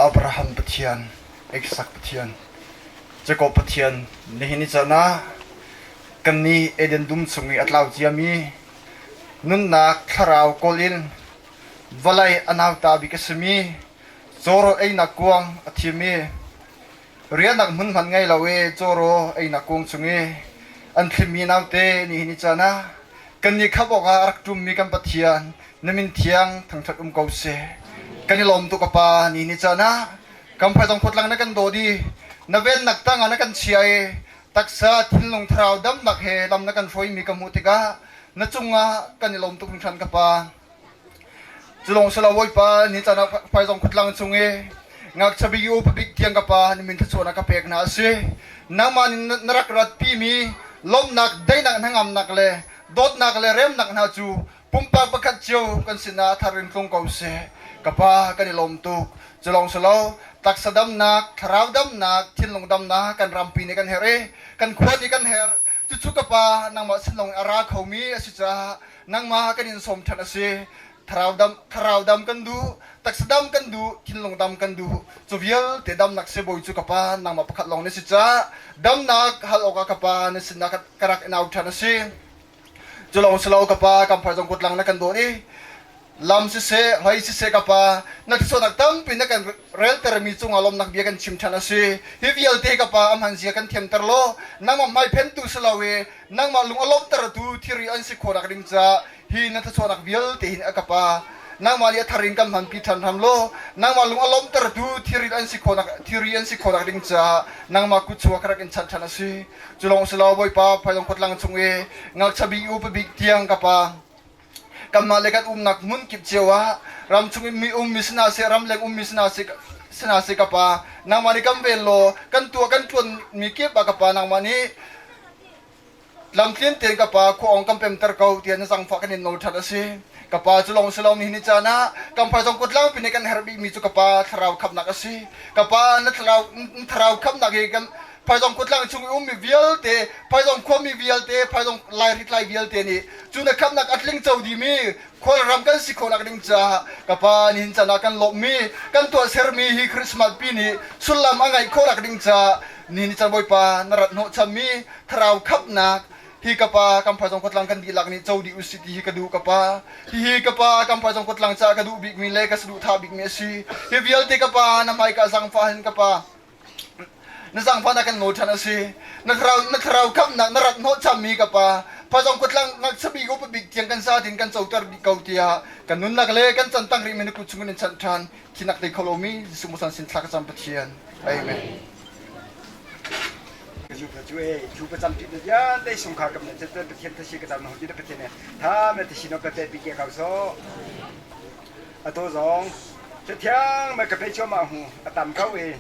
Abraham Petian, Isaac Petian, Jacob Petian, Nihini Jana, Kani Eden Dum Sungi Atlau Jiami, Nunna Karau Kolin, Valai Anauta Bikasimi, Zoro Eina Kuang Atimi, Rianak Munman Ngay Lawe, Zoro Eina Kuang Sungi, Antimi Naute Nihini Jana, Kani Kaboga Arktum Mikam Petian, Namin Tiang Tangtat Kause. Kanilom tu kapa ni jana kampai tong khotlang na kan dodi naven naktang ana kan chiai taksa thinlong thrau dam nak he dam na kan foi mi kamutika na chunga kanilom tu khan kapa chulong sala woi pa ni jana pai tong khotlang chunge ngak chabi yu pabik tiang kapa ni min thachona ka pek na se naman narak rat pi mi lom nak dai nak hangam nak le dot nak le rem nak na chu pumpa pakat chiu kan sina tharin tlong kause kapa kanilom tuk jelong selo tak sadam nak karawdam nak tinlong dam na kan rampi ni kan here kan kuat ni kan her cucu kapa nang ma silong ara khomi asija nang ma kanin som thanase karawdam kan du tak sadam kan du tinlong dam kan du chuvial te dam nak se boi chu kapa nang ma pakhat long ni sija dam nak hal oka kapa ni sina karak inau thanase jelong selo kapa kam phajong kutlang na kan do ni lam se hai se kapa nak so nak tam pin kan rel ter mi chung alom nak biakan chim thana se hivial te kapa am han sia kan them terlo nang ma mai pen tu selawe nang ma lung alom ter tu thiri an si khorak ring cha hi na tha so nak bial te hin akapa nang ma lia tharing kam han pi than tham lo nang ma lung alom ter tu thiri an si khorak ring cha nang ma ku chuwa krak in chan thana se chulong selaw boi pa phailong khotlang chungwe ngak chabi u pa big tiang kapa kamalekat nak mun kip cewa ram chungi mi misna se ram leng misna se kapa nang mani kam velo kan tuan mi kip ba kapa nang mani lam klien ten kapa ko ong kam pem ter kau tian sang fa kanin no thada se kapa chulong selom ni chana kam pha jong kutlang pine kan herbi mi chu kapa tharau khap nak ase kapa na tharau khap nak ge kan phai jong kutlang chung mi vial te phai jong khom mi vial te phai jong lai rit lai vial te ni chu na khap nak atling chau di mi khol ram kan si khol nak ding cha kapa nin cha na kan lop mi kan to ser mi hi christmas pi ni sulam angai khol nak ding cha ni cha boy pa narat no cha mi tharau khap nak hi kapa kam phajong kotlang kan dilak ni chodi usiti hi kadu kapa hi kapa kam phajong kotlang cha kadu big mi le ka sdu tha big mi si hi vial te kapa na mai ka sang fa hin kapa na sang fa na kan ngo thana si na khrau kam na rat no cham mi kapa phajong kotlang ngak sabi go pa big tiang kan sa din kan chautar bi kautia kan nun nak le kan chantang ri min ku chungun chan than kinak te kholomi sumusan sin thak cham pathian amen chú phải chú ấy chú phải chăm chút được nhá đây sung khá cầm này chắc tôi hiện tại cái tầm nào chỉ được cái này tham là thì nó có thể bị cái cao số à tôi giống chắc thiang mà cái phải cho mà hùng à tầm cao về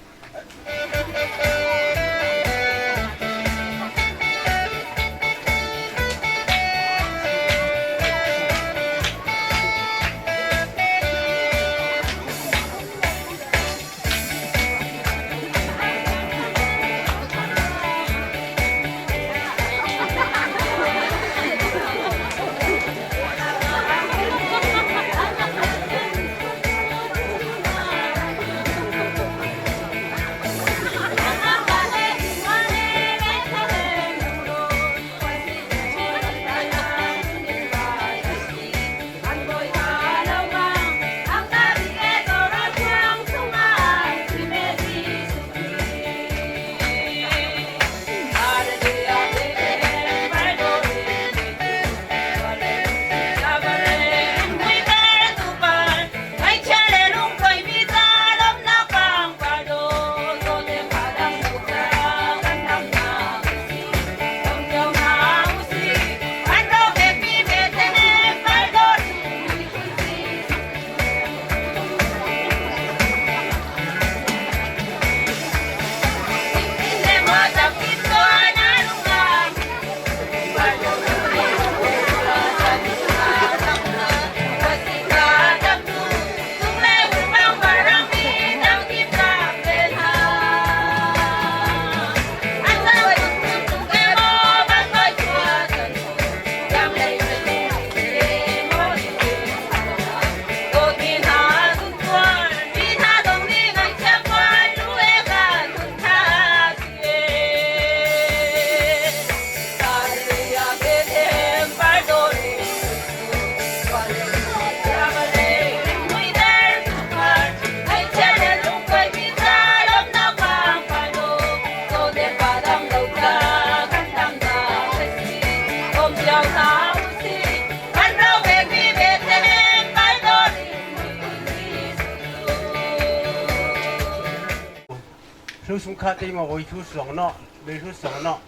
thu sung khát đi mà vui thu sòng nọ về thu sòng nọ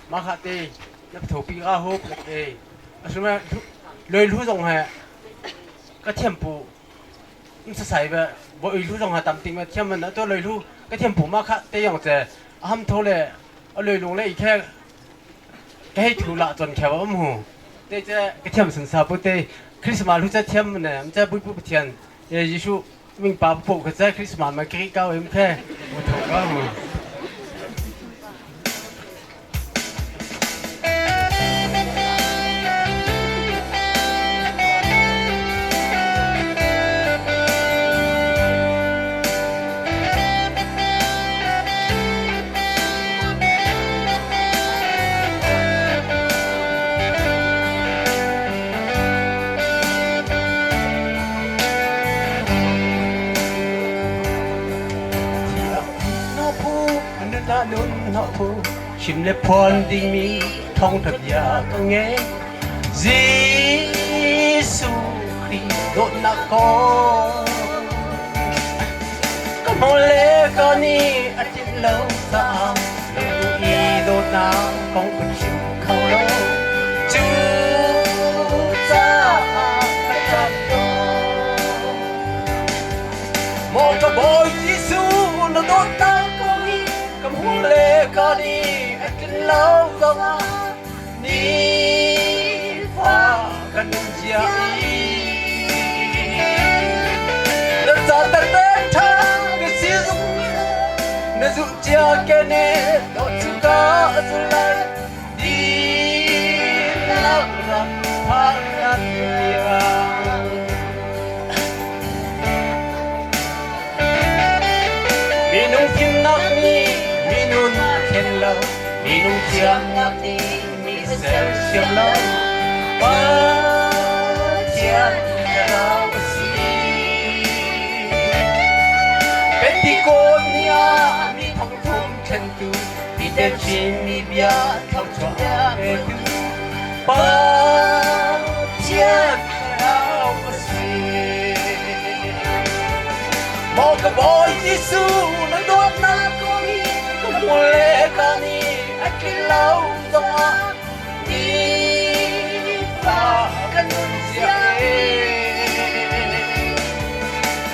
mà khát đi nhập thổ bị ra hộp để xong rồi lời thu sòng hè cái thiểm phụ sẽ xảy về vui thu sòng hè tạm tình mà thiểm mình đã tôi lời thu cái thiểm phụ mà khát điอย่างเจham thô lệ lời lùng lệแค่cái thu lạจนแค่ว่าหมูแต่จะcái thiểm sinh sa bútแต่คริสต์มาสรู้จะthiểmมันเนี่ยมันจะบุยบุยเทียนเยซูวิ่งป่าปลูกก็จะคริสต์มาสมาคริสต์เก้าเอ็มแค่บุตรก็หมูชิมเลพรดีมีท่องทับยาก็เงจีสุคริโดนักก็มองเลก็นี่อาทิตย์เลิกสามดูอีโดนาของคนชิมเขาโลจูจ้าจับโยมองก็บอกยิสูนโดนตาก็มีก็มองเลก็นี่lâu không đi qua gần chia lần sau ta đến thang cái xí dung nó dụ chia cái này đó chỉ có dù lại đi lặng lặng phang ngăn vì nung thiên nóc mi vì nung thiên lâu mi nung thiên nóc mi 小小楼，我家的老西，跟的过年你统统成都，你的心里边偷着的都，我家的老西。Moga boy Giêsu nang đốt na có mi cũng muốn lệ cả ni anh khi lâu rồi đi vào cái núi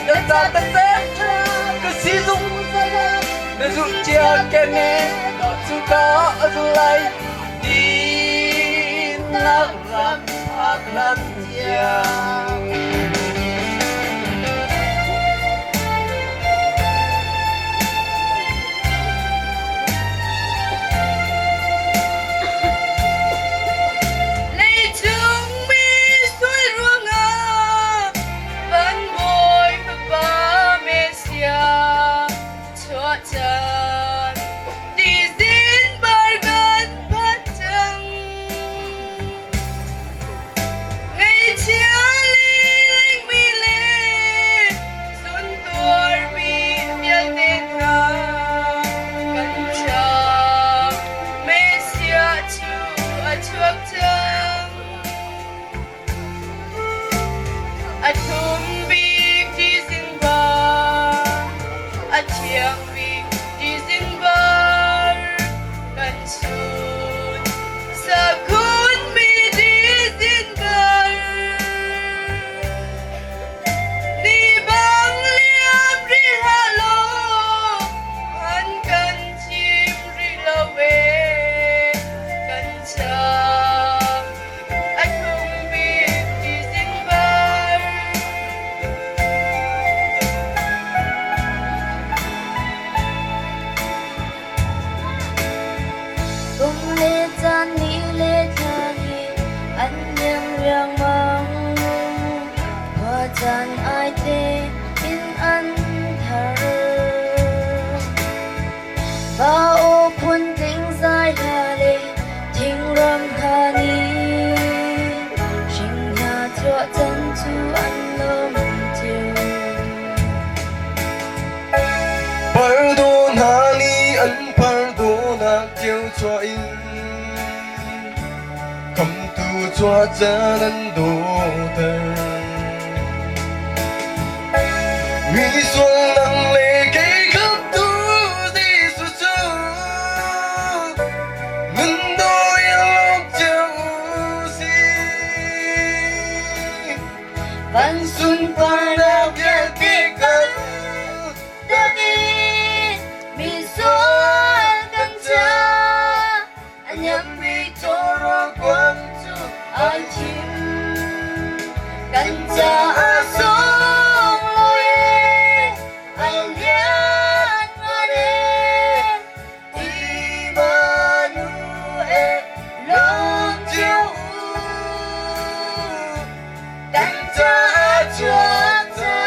đất ta đất tết cứ sử dụng để giúp chia cái nè đó chú có chú lại đi nắng làm phát làm giang Chúa trở nên đủ tờ Mỹ xuân nắng lệ cây khắp tu đi su su Ngân đôi lòng châu si Văn xuân qua nào kia kia cân Đã đi Mỹ xuân cân cha Anh nhắm đi cho rõ quang ai chim cánh cha sông lối anh nhát mà đê đi mà nu e lòng chiều cánh cha chuột cha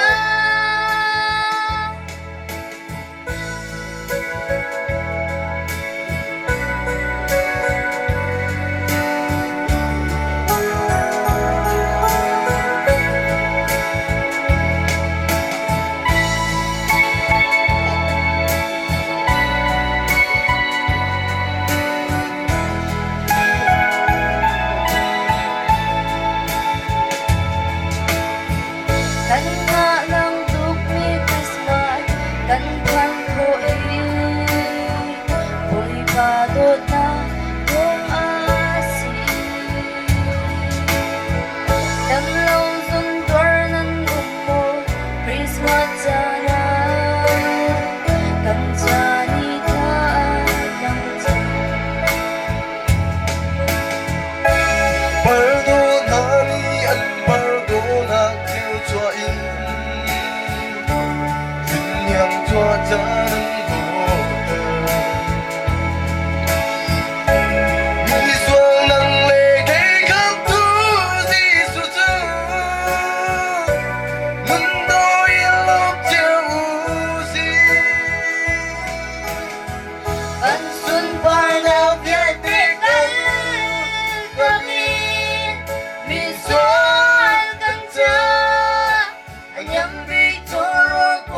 堕落关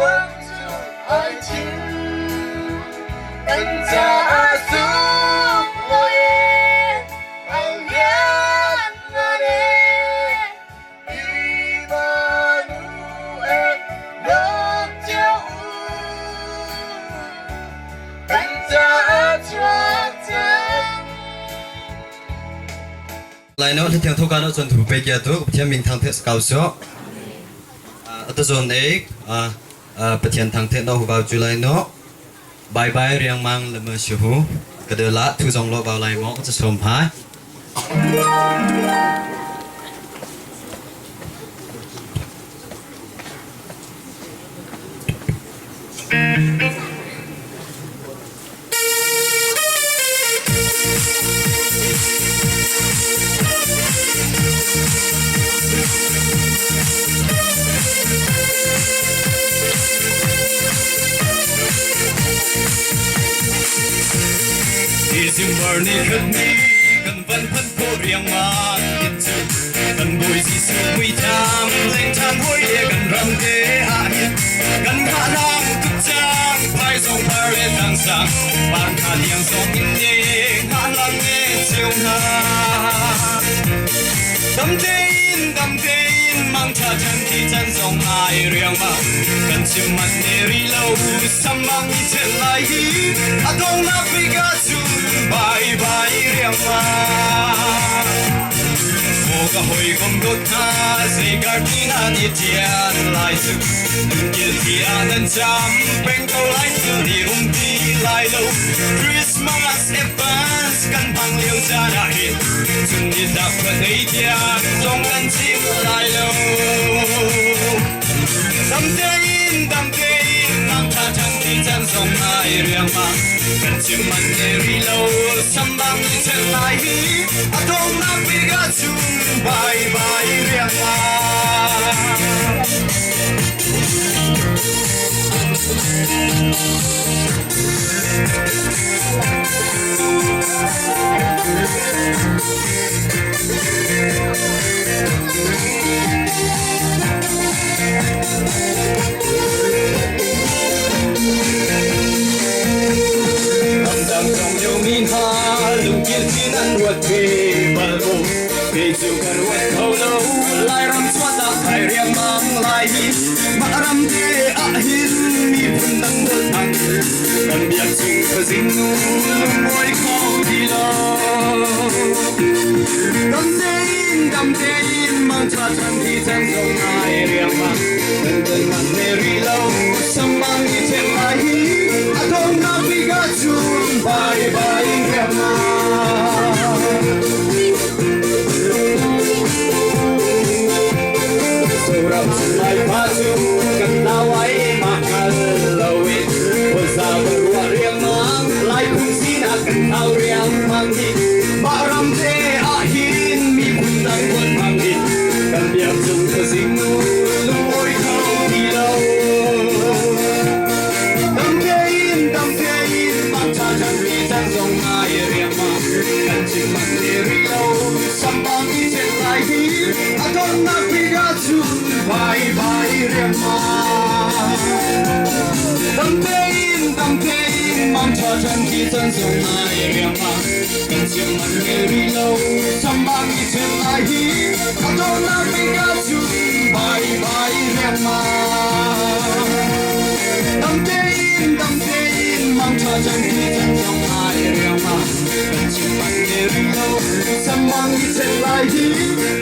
注爱情，更加速我也爱恋那里，一把路爱有脚舞，更加抓紧。lại nó thì theo thâu cá nó chuẩn thủ bây giờ tôi cũng mình thằng thế cao số ở zone này bất thiện thằng thế nó vào July nó bye bye riêng mang là mới siêu cái đó là thu dòng lo vào lại mỏ cho sớm hái Dừng vào nơi khất mi cần vẫn phân phố riêng mà hiện giờ cần bồi gì sự nguy trang lên trang hối để cần răng thế hạ hiện cần khả năng thức trang phải dòng phải lên đằng sáng bàn khả liang dòng in nhẹ ngã lăng nghe chiều na đâm thế in mang cha chân thì chân dòng ai riêng mà cần chim mặt nề ri lâu sắm mang đi trên lại hi à đông na phi cả bye bye riêng mà một cái hồi không đốt tha gì cả tin anh tiền lại sự kia thì anh chăm bên câu lại sự đi đi lại lâu Christmas advance căn bằng liều ra đã hiện chừng đi đạp vào thấy tiền trong căn chim lại lâu đam thế in mang cha chân thì chân dòng ai riêng mà cần chim mặt để ri lâu sắm băng đi trên lại hi à đông nam bị gạt chung bye bye riêng mà lung kiên chín ăn ruột về bờ hồ về chiều cần ruột thâu lâu lại rắm xóa ta phải riêng mang lại hi mà rắm thế à hin mi phun tăng một thằng cần biết chung cơ dính lung môi khâu đi lo đam thế in mang cha chân thì chân dòng ai riêng mang cần cần mang nề ri lâu sắm mang đi trên lại hi à đông nam đi gạt chung bye bye riêng Suram sunai maju kendawai makan lawit Wasa berua riang mang Lai kung sina kentau riang manghi Baram te ahin mi bundang buat manghi Kan biar jung kesinu lumoi kau di lau Dam tein mang cajan ri chan song ai riang mang Kan chim mang ri lau sambang i chen lai hi Adon na piga chung bye bye riêng mà đam tein mang cha chân khi chân sông ai riêng mà cần chiêm mặt nghe ri lâu sắm băng đi trên lại hi à đâu na piga chung bye bye riêng mà đam tein mang cha chân khi chân sông ai riêng mà cần chiêm mặt nghe ri lâu sắm băng đi trên lại hi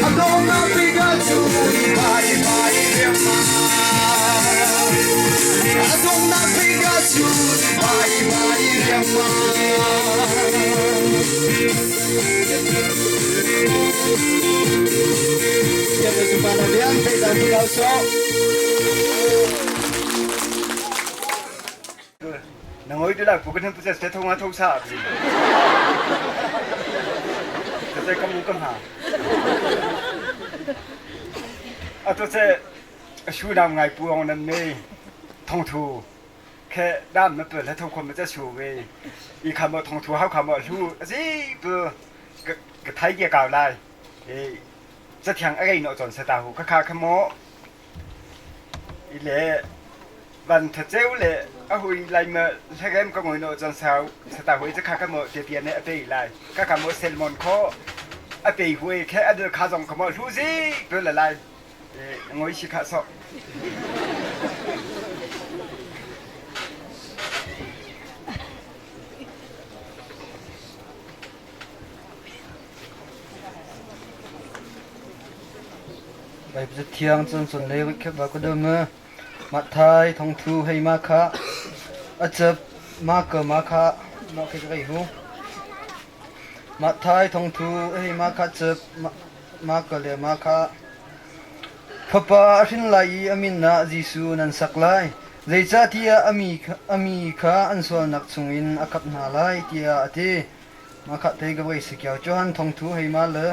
à đâu na piga chung bye bye riêng mà à đâu na piga chung bye bye riêng mà Kita jumpa lagi sampai dan tinggal sok. Nangoi tu lah, bukan hanya pusat setong atau sah. Saya kamu kemana? Atau saya sudah mengai puang dan me thong thu. แค่ด้ามมันเปิดแล้วทุกคนมันจะชูเว้ยอีคำว่าทองทัวเขาคำว่าชูสิเพื่อกระไทยเกี่ยวกับอะไรจะเถียงอะไรเนาะจนสตาหูข้าขโมย อีเล่วันถัดเจ้าเล่เอาหุยไล่มาถ้าแกมก็งอยโนจนเช้าสตาร์หุยจะข้าก็มาเตียนเนี่ยไปไล่ก็ข้ามาเซลมอนข้อไปหุยแค่อเดอร์ข้าส่งข้ามารู้สิตัวละไล่งอยชิข้าสอบไปจะเที่ยงจนส่วนเล็กแค่ว่าก็เดิมมาไทยท่องทูให้มาค่ะอาจจะมาเกิดมาค่ะนอกจากไรหูมาไทยท่องทูให้มาค่ะจะมาเกิดเลยมาค่ะพระปารินไลอามินนาจิสูนันสักไลใจจะที่อามีค่ะอันส่วนนักสงอินอากับนาไลที่อาทิมาค่ะเตยกับไว้สิเกี่ยวจวนท่องทูให้มาเลย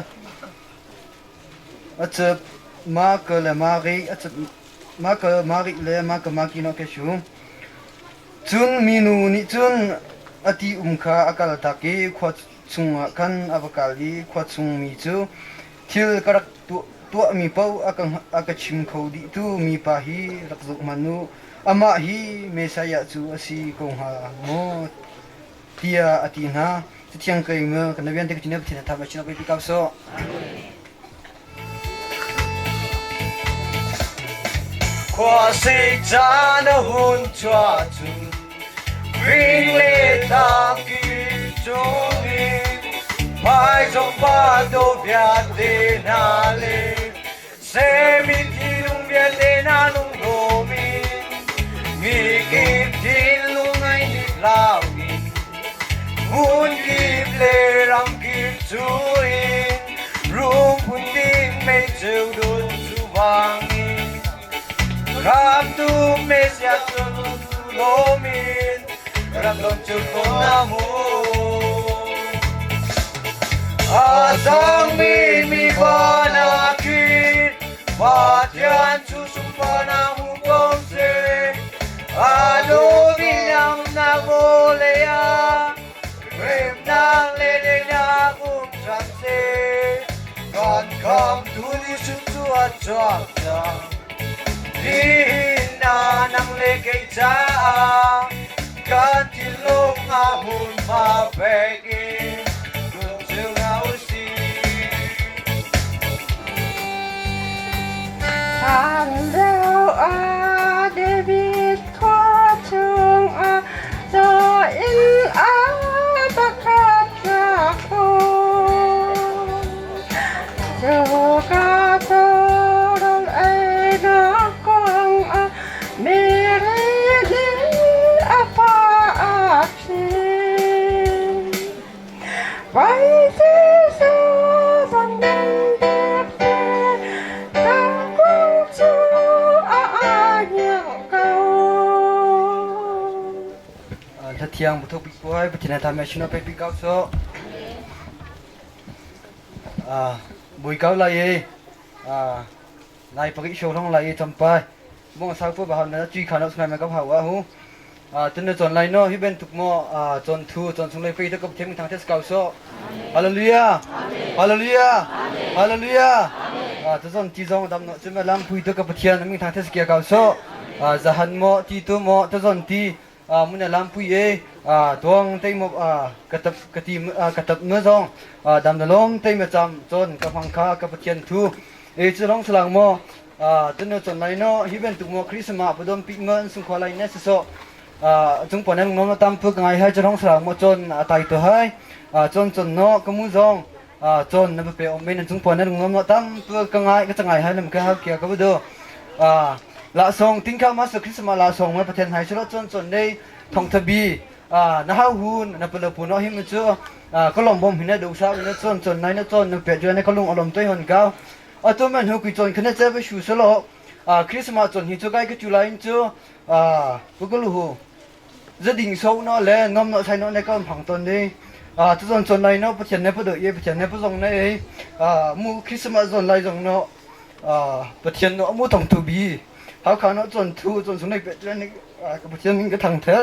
อาจจะมาเกิดเลยมาริอาจจะมาเกิดมาริเลยมาเกิดมากินโอเคชูจุนมีนูนี่จุนอติข้าอากาศตะกี้ขวดซุงกันอวกาลีขวดซุงมีจูทิลกระตัวมีเป้าอากาชิมเขาดิตูมีปาฮีรักจุกมนุอามาฮีเมสายจูอสีกงหาโมเทียอตินาจะเที่ยงเกยเมื่อกันนับยันเด็กจีนไปที่นั่นทำไปชินไปพิกาโซขวาสิจานหุ่นชัวจุนวิ่งเล่ตามกิจงีไปจงปาโดเบียเดนาเลเซมิทิลุงเบียเดนาลุงโรมิมีกิบทิลุงไงนิลาวิหุ่นกิบเลรังกิบจูอินรูปหุ่นดิไม่เจอดุนจูบังRam tu mesia tu lomin Ram don tu konamu Asang mi panakit Patian tu sumpanamu kongse Ado binang nabolea Rem nang lele na kumsamse Kan kam tu di suntu atjak Dina nang legay daan Kantilong ahon mapegin Kunjung ausi Hello, David Kwartung, so in the Katako. So Yang betul pikir, bercina tamai cina pepi kau so. Bui kau lagi, lagi pergi show long lagi sampai. Mong sahaja bahawa nak cuci kanak sungai mereka hawa hu. Tenda John lain no, hiben tuk mo John tu John sungai pergi tu kau temu tang tes kau so. Haleluya, haleluya, haleluya. Tu John tizong dam no, cuma lampu itu kau pergi temu tang tes kia kau so. Zahan mo, titu mo, tu John ti. Muna lampu ye tuang tay mo katap ngazong dam dalom tay macam John kapangka kapatian tu chulong selang mo tenu John lai no hiben tu mo Christmas padom pingan sungkwa lai ne so chung ponen ngom tampu ngai hai chulong selang mo John tai to hai John no kamuzong John na pe omen chung ponen ngom tampu kangai ka changai hai nam ka ha kia ka budoละส่งทิ้งข้าวมาสักคริสต์มาละส่งมาประเทศไทยชุดจนได้ทองทบีนะฮะหุ่นนะเปลือกปูนหิมะจ้าก็ลงบ่มหินดูสาวนะจนไหนนะจนนะเปียจวนในเขาลงอารมณ์ตัวหันก้าวตัวมันหัวกุยจนขณะเจ้าไปชูสโลคริสต์มาจนหินจุกไก่ก็จุลายจ้าพวกลูกจะดิ่งโซ่เนาะแล้วงอมเนาะใช้เนาะในก้าวผังตนนี้จนไหนเนาะประเทศในประเดี๋ยวประเทศในประสงค์ในมูคริสต์มาจนไหนจงเนาะประเทศเนาะมูทองทบีเขาเขาเนาะจนทูจนสุนัขเป็ดแล้วนี่กับเพื่อนก็ทางเถอะ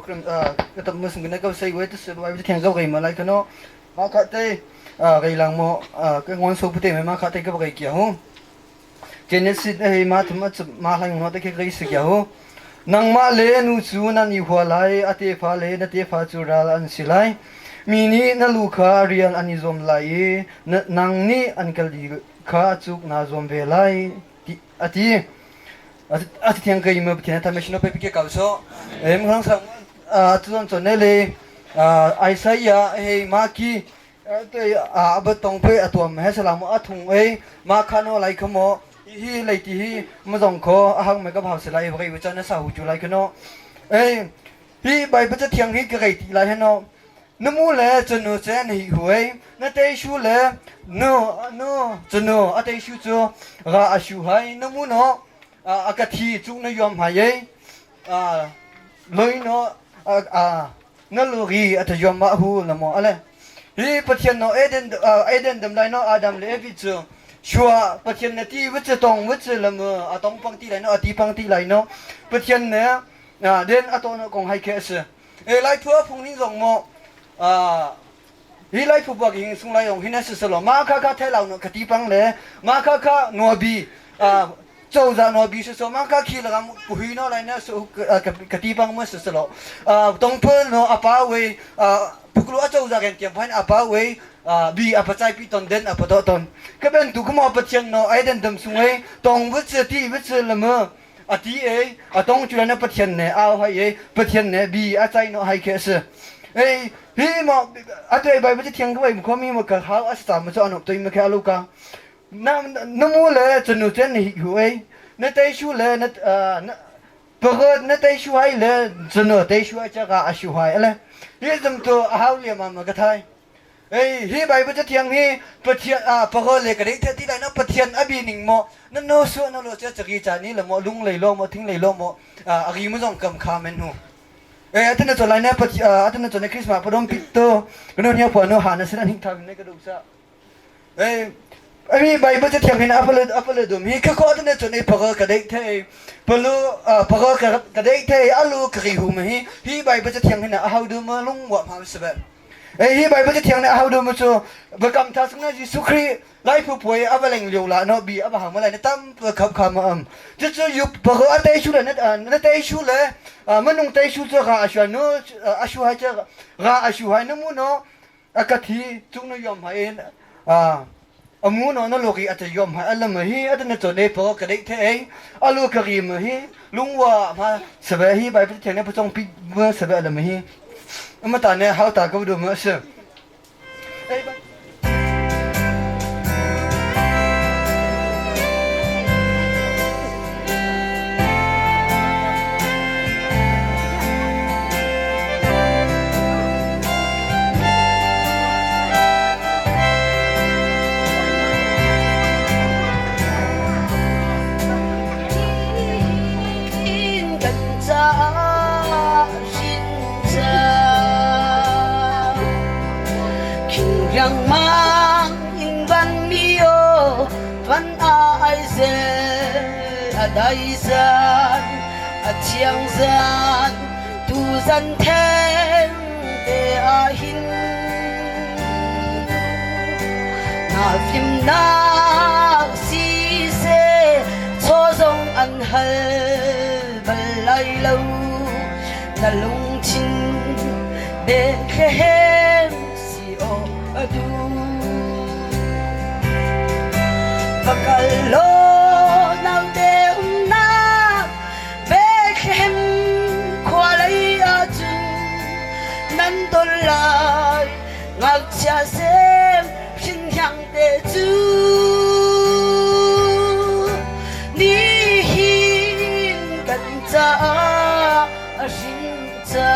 ก็ ก็ต้องมาสิ่งนั้นก็ใส่ไว้ที่สุดไว้ที่แทงก็ไก่มาไรกันเนาะมาขัดเตะไก่หลังโมก็งอนสูบเตะมาขัดเตะก็ไก่เกี่ยวเจนสิไอ้มาทำมาหลังโมเตะก็ไก่สิเกี่ยวนังมาเลนูจูนันอยู่หัวไหลอาเตฟ้าเลนเตฟ้าจูราอันสิไลมีนี้นั่นลูกค้าเรียนอันนี้จอมไหลนังนี้อันกลีข้าจุกนาจอมเวไลอาทิเที่ยงก็ยิ่งมาเที่ยงทำให้ฉันเอาไปพิจารณาsoมึงทั้งสองทุกคนจนเลยไอ้สายเฮ้มาคีตัวบัดตรงไปตัวมเหสลามทุ่งมาขานอะไรขโมฮีเลยที่ฮีมาส่งขอหังมันก็พาสลายไปวิจารณ์สาวจุไรกันเนาะฮีใบบัดจะเที่ยงฮีก็ไก่ตีไรเนาะน้ำมูเลยจนเจนหิวนั่นเตชูเลยโน่จนอัตชูจูราอาชูให้น้ำมูเนาะอากาศที่จุกนยอมหายเลยเนาะนั่นลูกีอัตยอมมาหูละมั้งอะไรฮีปะเทียนเนาะเอเดนดำไรเนาะอาดัมเลวิจูชัวปะเทียนที่วิจตองวิจละมั้งตองปังตีไรเนาะตีปังตีไรเนาะปะเทียนเนี่ยเด่นตองเนาะกงให้แค่สิไล่ทั่วพงนี้ส่งมั้งฮีไลฟ์บอกยิงสุงไลยองฮินัสสโลมาค่าเทลาวน์กติปังเลยมาค่าโนบีเจ้าจานโนบีสุดมาค่าขี้ละกันผู้หินอะไรเนี่ยสุกติปังมันสุดสโลตรงเพิ่นโนอาป้าเวผู้กลัวเจ้าจานกันเตรียมพันอาป้าเวบีอาป้าใจปีตอนเด่นอาป้าตอนก็เป็นตุกมาปัจจัยโนไอเดนดำสุงไอตรงวิจที่วิจละมั้งอาทิตรงจุดนั้นปัจจัยเนี่ยเอาให้ปัจจัยเนี่ยบีอาใจโนให้แค่สิฮีมาอัตย์ใบบัจเทียงก็ไปมุขมีมุขหาอัศตามจะอันอบตัวมุขอาลูกาน้ำมูเลยจนูเจนหิวนั่นเตชูเลยนั่นปกตินั่นเตชูให้เลยจนูเตชูให้จะกาอาชูให้อะไรฮีจำตัวหาเรียมามุขไทยฮีใบบัจเทียงฮีปะเทียนปกติเลยก็ได้เท่าที่ไรนั่นปะเทียนอบีนิงโมนั่นโนส่วนนั่นเราจะกีจานี่ละโมลุงเลยโลโมทิ้งเลยโลโมอากีมุจงกำคาเมนูอาทิตย์นั้นจะไล่เนี่ยอาทิตย์นั้นจะในคริสต์มาสพอดมปิดโตก็โน่นเนี่ยพอโน่หานะสิ่งนั้นหิ้งทำในกระดูกซะมีใบบัจเทียงเห็นอัปเลดูมีข้ออาทิตย์นั้นจะในพกกระเดกเทพลูพกกระเดกเทอาลูกรีหูมั้ยฮีใบบัจเทียงเห็นอาหูดูมาลุงวัดมาสบายฮีใบบัจเทียงเนี่ยอาหูดูมาโจประกำทัศน์นั้นยิสุครีไล่ผู้ป่วยอัปเลงเลี้ยวละเนาะบีอัปหางมาเลยเนี่ยตั้มขับขามาจะอยู่พกอัตย์ชูเลยนั่นเตชูเลยมันนุ่งเตชูจะกาอาชูนู้อาชูให้จะกาอาชูให้น้ำมูนอากาศที่จุกนยอมให้อามูนนั่นโลกีอาจจะยอมให้อัลลมฮีอัตนั้นจะเนี่ยพอกระเดกเทอาลูกรีมฮีลุงว่ามาสบายฮีใบพิจารณาพระจงพิเมื่อสบายอัลลมฮีมาตอนนี้เขาตากระดูกมือเสือyang mang in ban mio van ai se adai san a chiang san tu san them de a hin na phim na si se cho dong an hal bal lai lâu na lung chin be khem si o adu bakalo nau de na bekhem khwalai aju nan dolai ngak cha sem shin hyang de ju ni hin kan cha shin cha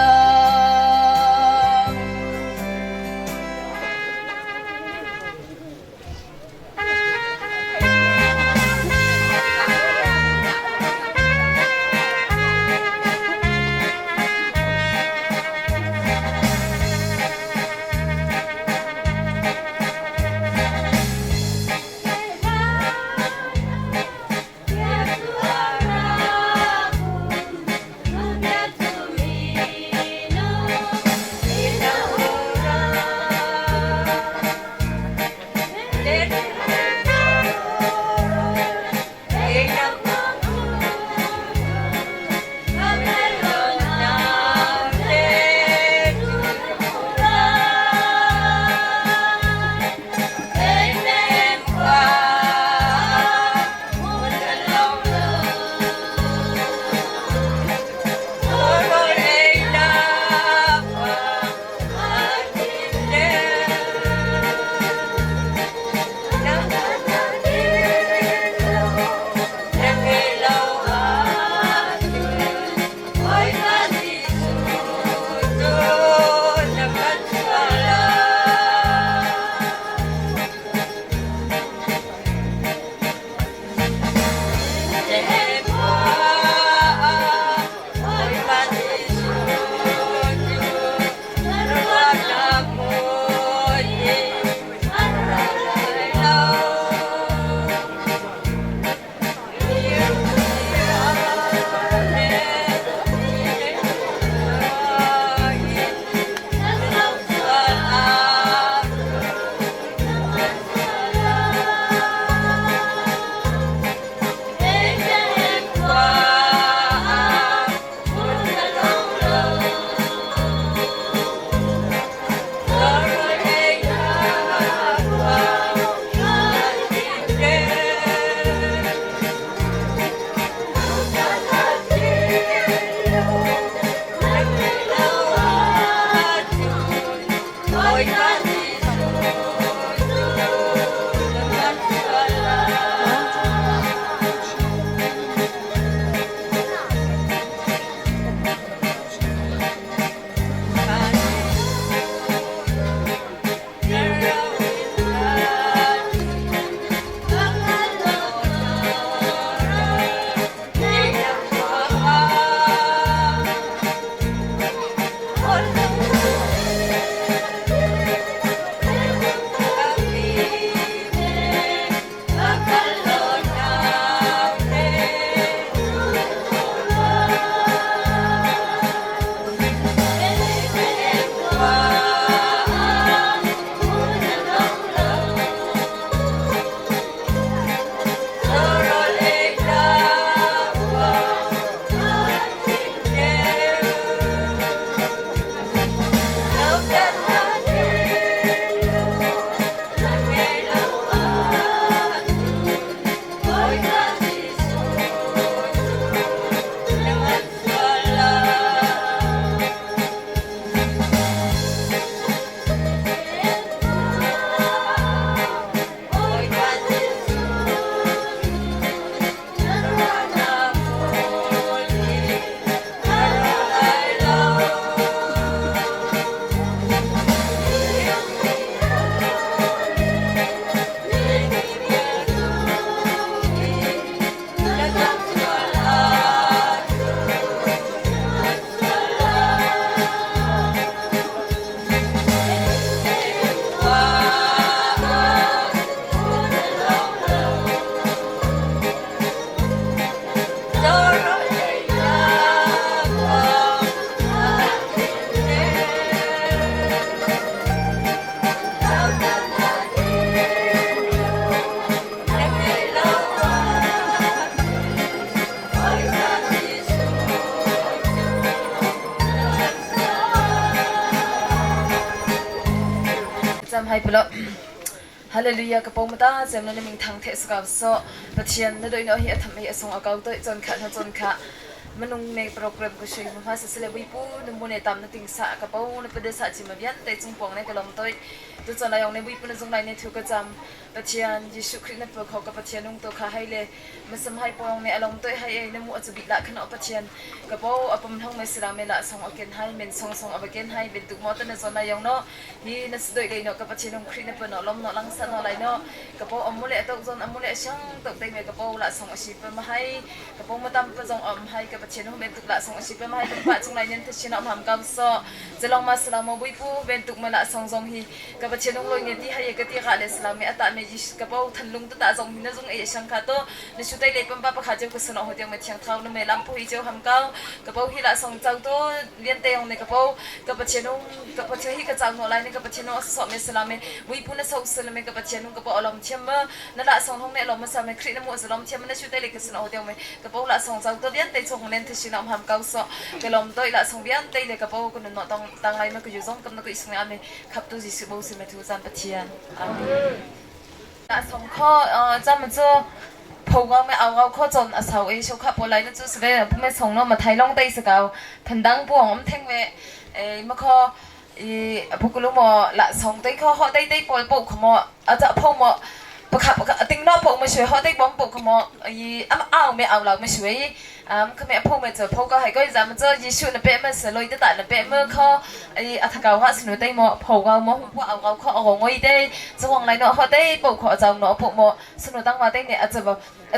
จำให้ไปแล้วฮาเลลูยากระโปรงมาตาเจมนั้นมีทางเทศกาลโซปะเทียนนั่นโดยเนาะเฮียทำให้ส่งเอาเกาตัวจนขามันนุ่งในโปรแกรมก็ช่วยมาพาสเลวิปูนุ่มบนในตามนั่นติงสะกระโปรงนั่นเป็นเดชะจิมาเบียนแต่จงปองในกระลมตัวตัวจนนายองในวิปูนั่นจงในในทุกประจำปะเทียนยิสุคริสต์นั่นเปิดเขากับปะเทียนนุ่งตัวขาให้เลยมันสมัยปองในอารมณ์ตัวให้ในหมู่อัจฉริยะขณะปะเทียนกระโปรงอปมทั้งไม่สลาเมละส่งเอาเกณฑ์ให้เป็นส่งเอาไปเกณฑ์ให้เป็นตุกมอตันในจนนายองเนาะนี่นั่นสุดเลยเนาะกับปะเทียนนุ่งคริสต์นั่นเปิดเนาะลมเนาะลังสันเนาะอะไรเนาะกระโปรงอมุเลตกจนอมุเลช่างตกเต็มเลยกระโปรงละส่งอาชีพมาให้กระโปรงมาตามประจงอมให้กับปะเทียนนุ่งเป็นตุกละส่งอาชีพมาให้ตุกปะจงไรเนี่ยที่ชินเอาทำกำซ้อจะลองมาสลามบุยปูเป็นตุกมาละส่งฮีกับปะเทียนนุ่งลอยเงี้ยที่ให้กติกาเลสลามอัตตาเมจิสกระโปรงทันลุงตะจงหินจงเอช่างขาโตในชุดไตเลยปั๊มปั๊บประคาเจ้ากุศลหัวเดียวมาเชียงเท้าในเมลัมพูฮิเจ้าทำเก้ากระโปรงฮิละส่งเจ้าโตเลียนเตยงในกระโปรงกับปะเทียนนุ่งกับปะเทียนฮิกระจังหัวไหลในกับปะเทียนนุ่งสอบเมสลามบุยปูในส่งสลามกับปะเทียนนุ่งกระโปรงอารมณ์เชื่อมนั่นละส่งห้องในอารมณ์มาสามคริสต์นโมสลามเชื่อมในชุดไตเลยกุศลหัวเดียวมากระโปรงละส่งเจ้าโตเลียนเตยส่งเน้นที่ชินเอาทำเก้าสอบกระลมโตละส่งเลียนเตยเลยกระโปรงคนนั้นต้องตั้งไรมันก็อยู่ซ่องกับนักอิสลามเลยขับตัวจิสุโบสิเมทุจันปะเทียนส่งข้อจำมันจะพงเอาไม่เอาข้อจนอาสาวเอชขับอะไรนั่นจุดสเปนไม่ส่งเนาะมาไทยล่องได้สกาวพันดังพวงแท่งเวมาข้อพวกลูกหมอละส่งได้ข้อเขาได้ปอยปกขมอาจจะพงหมอประคับติงนอกปกมาช่วยเขาได้บ้องปกขมเอาไม่เอาเราไม่ช่วยคือแม่พูดมาเจอพูดก็ให้ก็จะมันเจอยิชุนเป๊ะมันเสียเลยแต่ในเป๊ะเมื่อเขาอัฐกาวว่าสนุนได้หมอพูดเอาหมอหัวเอาเขาเอางอยได้จะวางไรเนาะเขาได้ปกเขาจะเนาะปกหมอสนุนตั้งมาได้เนี่ยอาจจ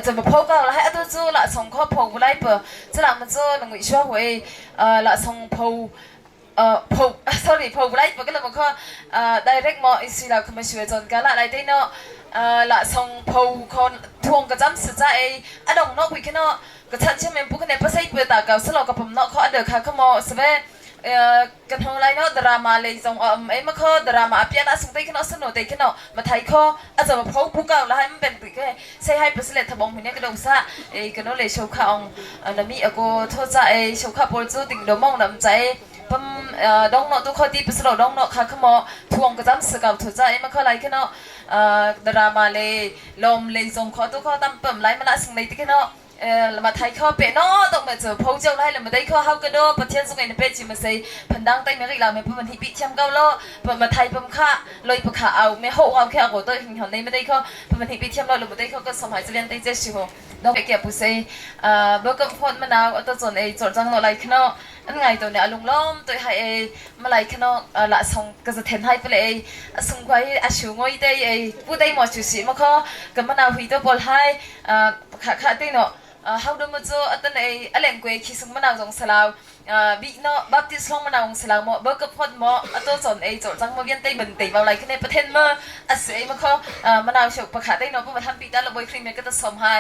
ะมาพูดก็แล้วให้ตัวจูละส่งข้อพูดไล่เปอร์จะหลังมันเจอหลังวิชวหวยละส่งพูพูsorry พูดไล่เปอร์ก็เลยมันก็direct หมออิสระเขามาช่วยจนกันละไรได้เนาะละส่งพูดคนทวงกระจำสุดใจดงนอกวิกเนาะก็ทันเชื่อมันปุ๊กเนี่ยภาษาญี่ปุ่นตาเก่าสลอกกับผมเนาะเขาเดือดค่ะเขาโมสเปกันทำอะไรเนาะดราม่าเลยส่งมาเขาดราม่าเปียนะส่งได้กันเนาะสนุกได้กันเนาะมาไทยเขาอาจจะมาพูดปุ๊กเก่าแล้วให้มันเป็นปุ๊กให้ใช้ให้ภาษาเลทบงมันเนี่ยก็ต้องซะกันเนาะเลยโชว์ข่าวนั่นมีก็โทษใจโชว์ข่าวโปรจูติ่งดมองน้ำใจปั๊มดองเนาะตัวเขาที่ภาษาดองเนาะค่ะเขาโมทวงกระจำสกัดโทษใจมาเขาอะไรกันเนาะดราม่าเลยลมเลยส่งเขาตัวเขาตั้มเปิ่มไล่มาละส่งได้กันเนาะมาไทยข้อเป็ดเนาะต้องมาเจอพูดเจ้าไล่แล้วมาได้ข้อเฮากันเนาะประเทศสมัยในเป็ดจิมาใส่พันดังใต้เมืองอีกแล้วไม่พูดมันที่ปีเชื่อมเก้าล้อเปิดมาไทยปั๊มข้าเลยปะขาเอาไม่โหเอาแค่เอาตัวหินหันในไม่ได้ข้อเปิดมันที่ปีเชื่อมล้อหรือไม่ได้ข้อก็สมัยจะเรียนได้เจ็ดสิบหกน้องไปเก็บปุเซ่เบอร์กับพอดมะนาวตัวส่วนไอ้จดจังอะไรขนาดอันไงตัวเนี่ยลุงล้อมตัวให้ไอ้มาไหลขนาดละส่งก็จะเทนให้ไปเลยส่งไว้อาชูงอยได้ไอ้ผู้ได้หมดจุดสีมาข้อกับมะนาวหุยตัวบอลให้ขาได้เนาะเฮาดูมาจูอันนั้นไอ้อะไรกูคิดสมมนาวจงสลาวบีเนาะบัพติสลงมนาวจงสลาวหมอเบิกกับพอดหมออันตัวจนไอ้จดจังมาเวียนเตยบันเตยมาอะไรขึ้นในประเทศเมื่ออาศัยมาเขามนาวเฉกประขาได้เนาะเพื่อมาทำปีด้านระบบครีมก็จะสมให้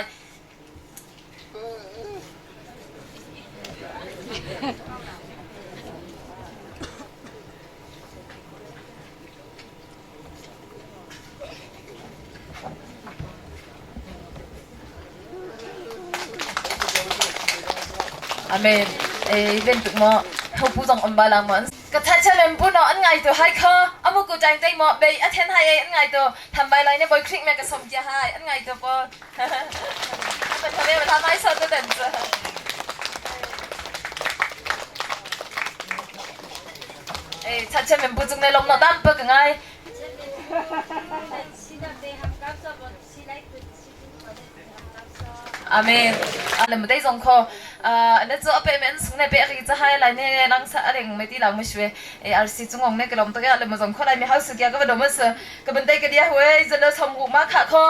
อเมนเป็นตึกหมอเขาพูดตรงอันบาลามันก็ถ้าเชื่อมันพูดเนาะอันไงตัวให้เขาเอามากูใจได้หมอเบย์อันเทนให้อันไงตัวทำใบไรเนี่ยบอยคลิกแม่ก็สมใจให้อันไงตัวพอเป็นทำไมมันทำให้สดตัวเด่นจ้ะถ้าเชื่อมันพูดตรงในลมเนาะตั้มเปิดกันไงอาเมนอะไรไม่ได้ส่งข้อนั่นจะเอาไปเป็นส่งในเบรีจะให้อะไรเนี่ยนังสะอะไรไม่ที่เราไม่ช่วยอาร์ซีจงงเนี่ยก็ลมตัวอะไรมาส่งข้ออะไรไม่เข้าสึกยาก็ไปดูมันสิก็เป็นได้ก็ดีหัวจะเลิกทำกูมากค่ะข้อ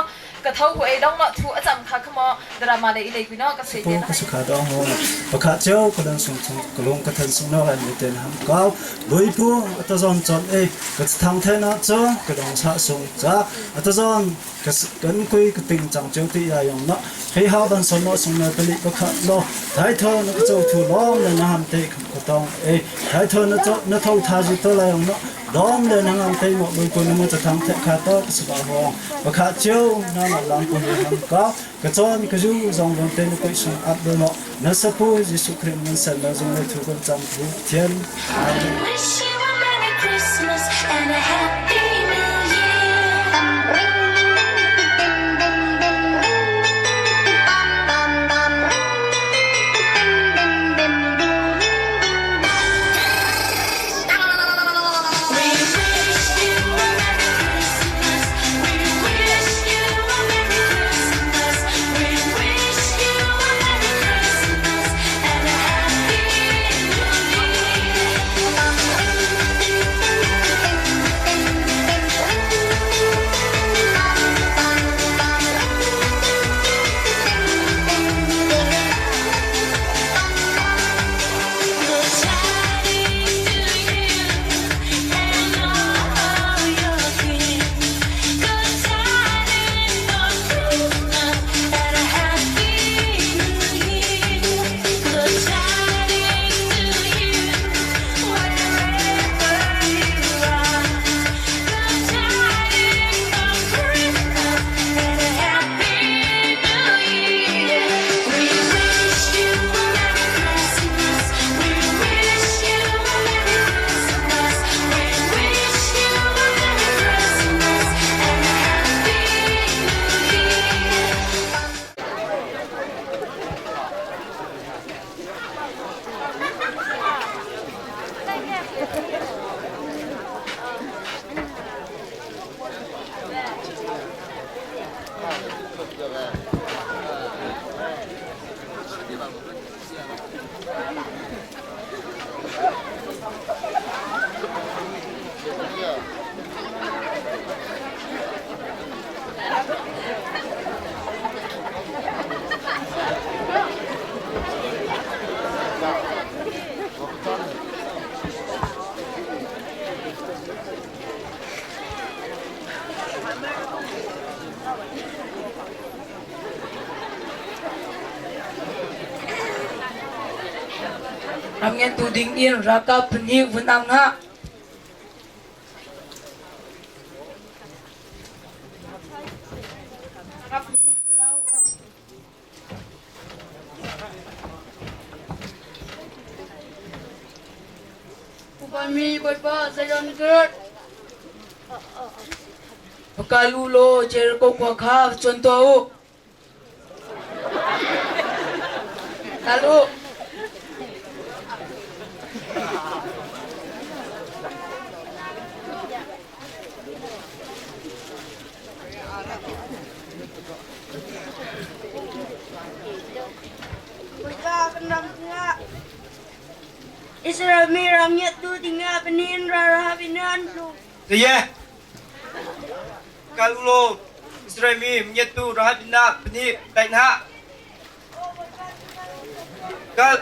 กระเท่าหัวดองเนาะถูจำค่ะขโมดราม่าเลยอีเลยกูเนาะก็เสียใจนะสุขาดองหัวประคาเจ้าก็ดังส่งกลุ่มกระทันส่งนอกอะไรเต็มห้ามก้าวบุยผู้ตัวจอนจอนก็ทางเทน่าเจ้าก็ดังสะสมจ้าตัวจอนก็กันคุยก็ติงจังเจ้าที่ยายองเนาะให้หาบันสนเนาะส่งในผลิตประคาโลท้ายเธอนักเจ้าถูล้อมเลยนะฮัมเตะก็ต้องท้ายเธอนักเจ้านักท่องทาจิตตัวอะไรองเนาะล้อมเลยนะฮัมเตะหมดบุยผู้นั้นมันจะทำเทคาโต้สบายหัวประคาเจ้านั่นหลังคนนี้ฮัมก้าวก็จอนก็อยู่จงลงเต้นก็ส่งอัพเลยเนาะนักสัพพุยิสุคริสต์มันเสร็จแล้วจงเลยถูกคนจำถูกเทียน Wish you a Merry Christmas and a Happy New Ramnya tu dingin raka penih venang ha. Upami bapa sayon ket. Pakalulo cer ko kwa kha contoh. Lalu Israel miramnya tu tinggal penin rara pinan lu. Iya. Kalau Israel menyetu rahat bina peni lain hak. Kal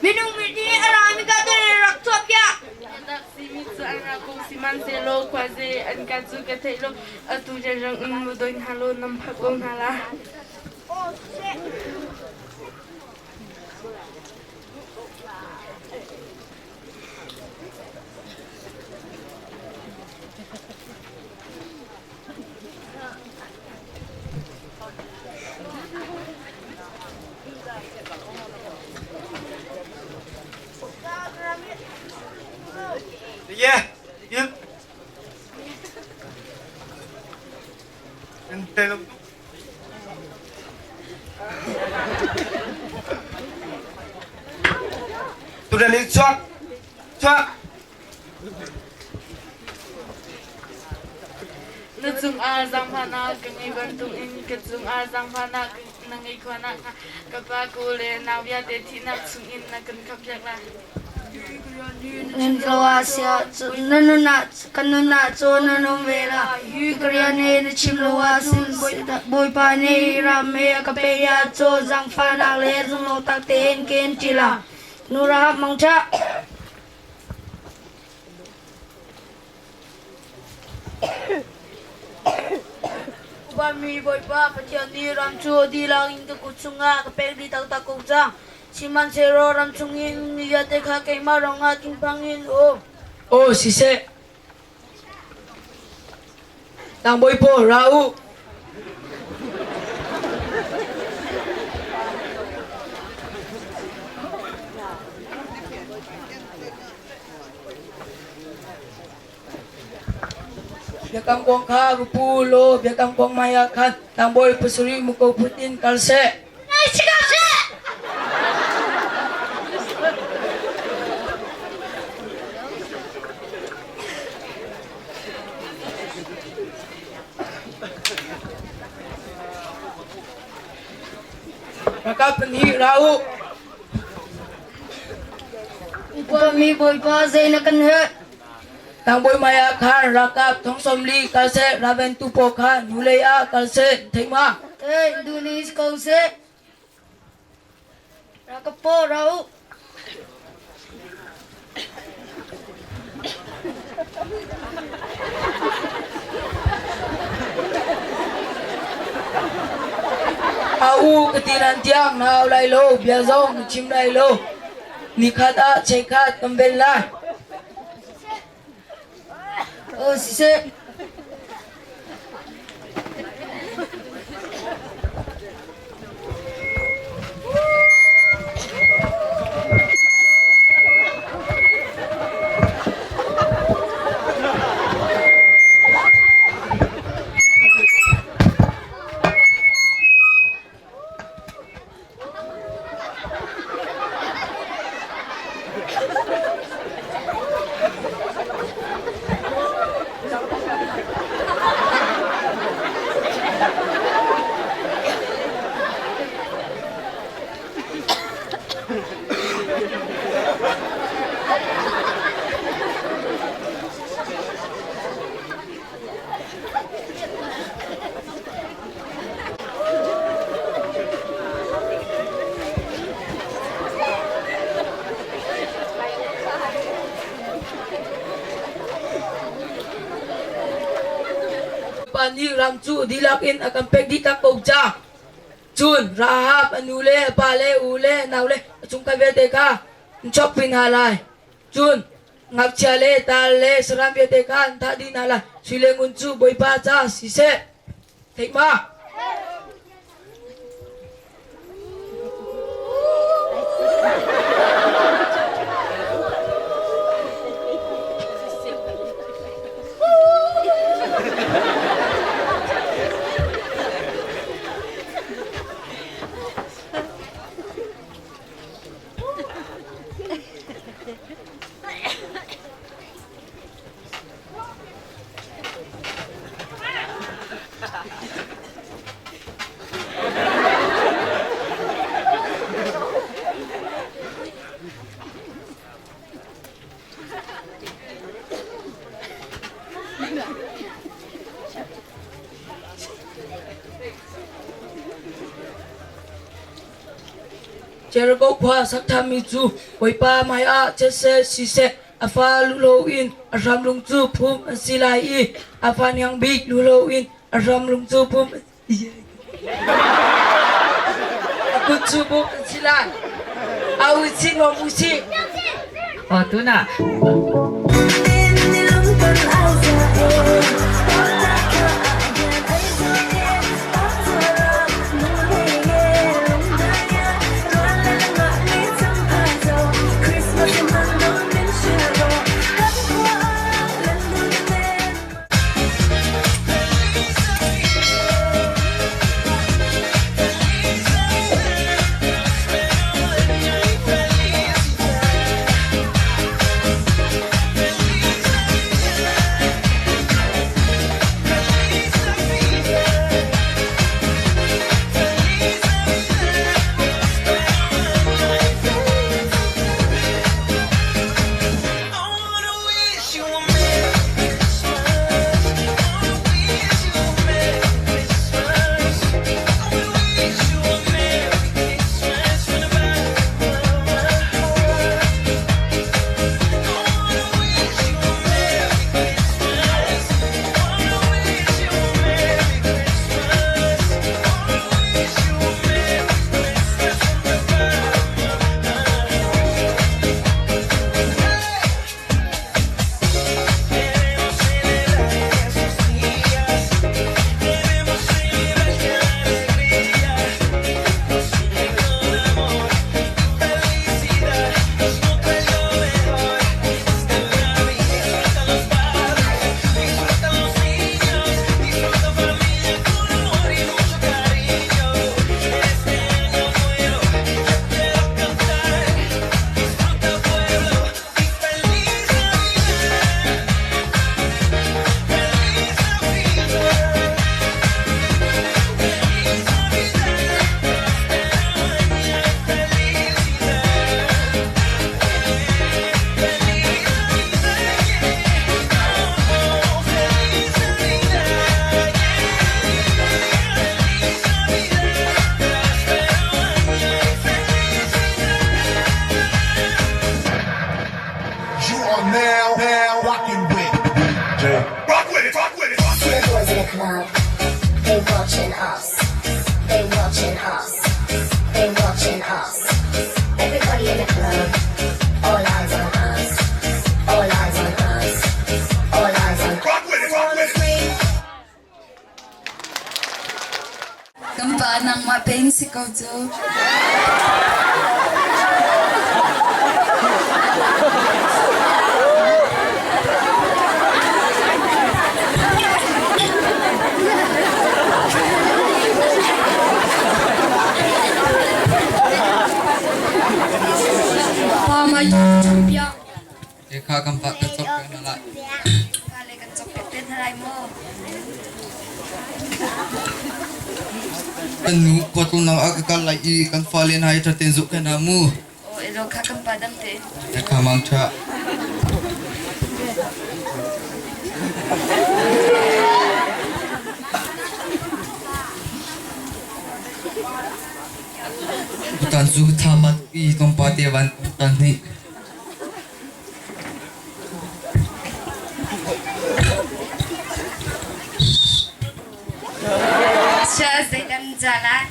Minum ini alami kata raksop ya. Siman selo kwaze an kazu katelo atu jajang mudoin halo nam phakong hala. iya. Yuk. Entel. Sudah nih cok. Cok. Nuzung azang phana kengi bantung in ketsung azang phana nangai khwana kapakule nawya de thina sung in na kan kapyak la. Nloasia nanuna kanuna chonanum vela hygriane chimloasin boipane rame kapeya cho jangfana le zunglo takten ken tila nura mangcha Bami boipa patiani ramcho di langin ke kusunga kapek di tak takung jang Siman sero ram chungin niyate kha kay marong ating Panginoon. Oh, sise. Tang boy po, Rau. Biakang kong ka, Rupulo, biakang kong mayakan, tang boy pasuri mukaw putin kalse. Ay, sikase! Makapanhi, Rau. Upami boy pa say na kanhe. Tang boy mayakan, rakap, thong somli kalse, raven tupo ka, nulaya kalse, thema. Eh, dunis kause. Rakapo, Rau. Au ketiran tiang na ulai lo biazong chim lai lo nikata chekat kambella Oh, sise. pani ramchu dilakin akan pegdi tak pogja chun rahap anule pale ule naule chungka vete ka chop pin halai chun ngakchale tale seram vete ka tadi nala sile ngunchu boipa cha sise thekma Jericho kwa saktamizu boipa maya chese sise afa luloin aram lungzu phum silai afa nyang big luloin aram lungzu phum kutsu phum silai awi no musi Oh, tu nak. club. They watching us. They watching us. They watching us. Everybody in the club. All eyes on us. All eyes on us. All eyes on us. Wanna scream? Kampa nang mapeng si kau tu. Eka kampak kecok kan ala. Kali kecok peten halai mo. Anu kotul nang agak lagi kan falin hai tertenjuk kan amu. Oh, elo kakam padam te. Eka mangca. Bukan zuh tamat i tempat dewan bukan ni. Syah Zaidan jalan.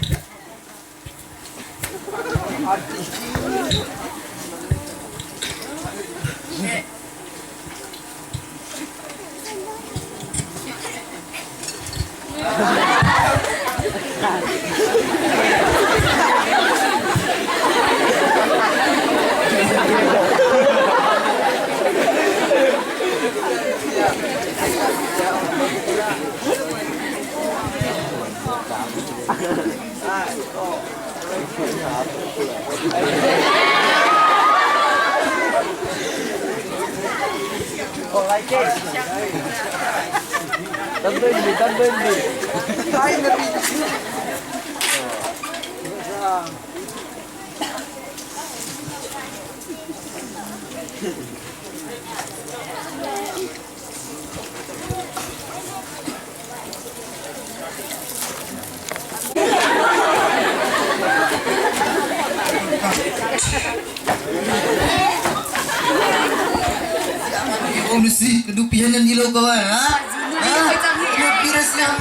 Oh mesti kedupian yang di lo kawan ha? Piras yang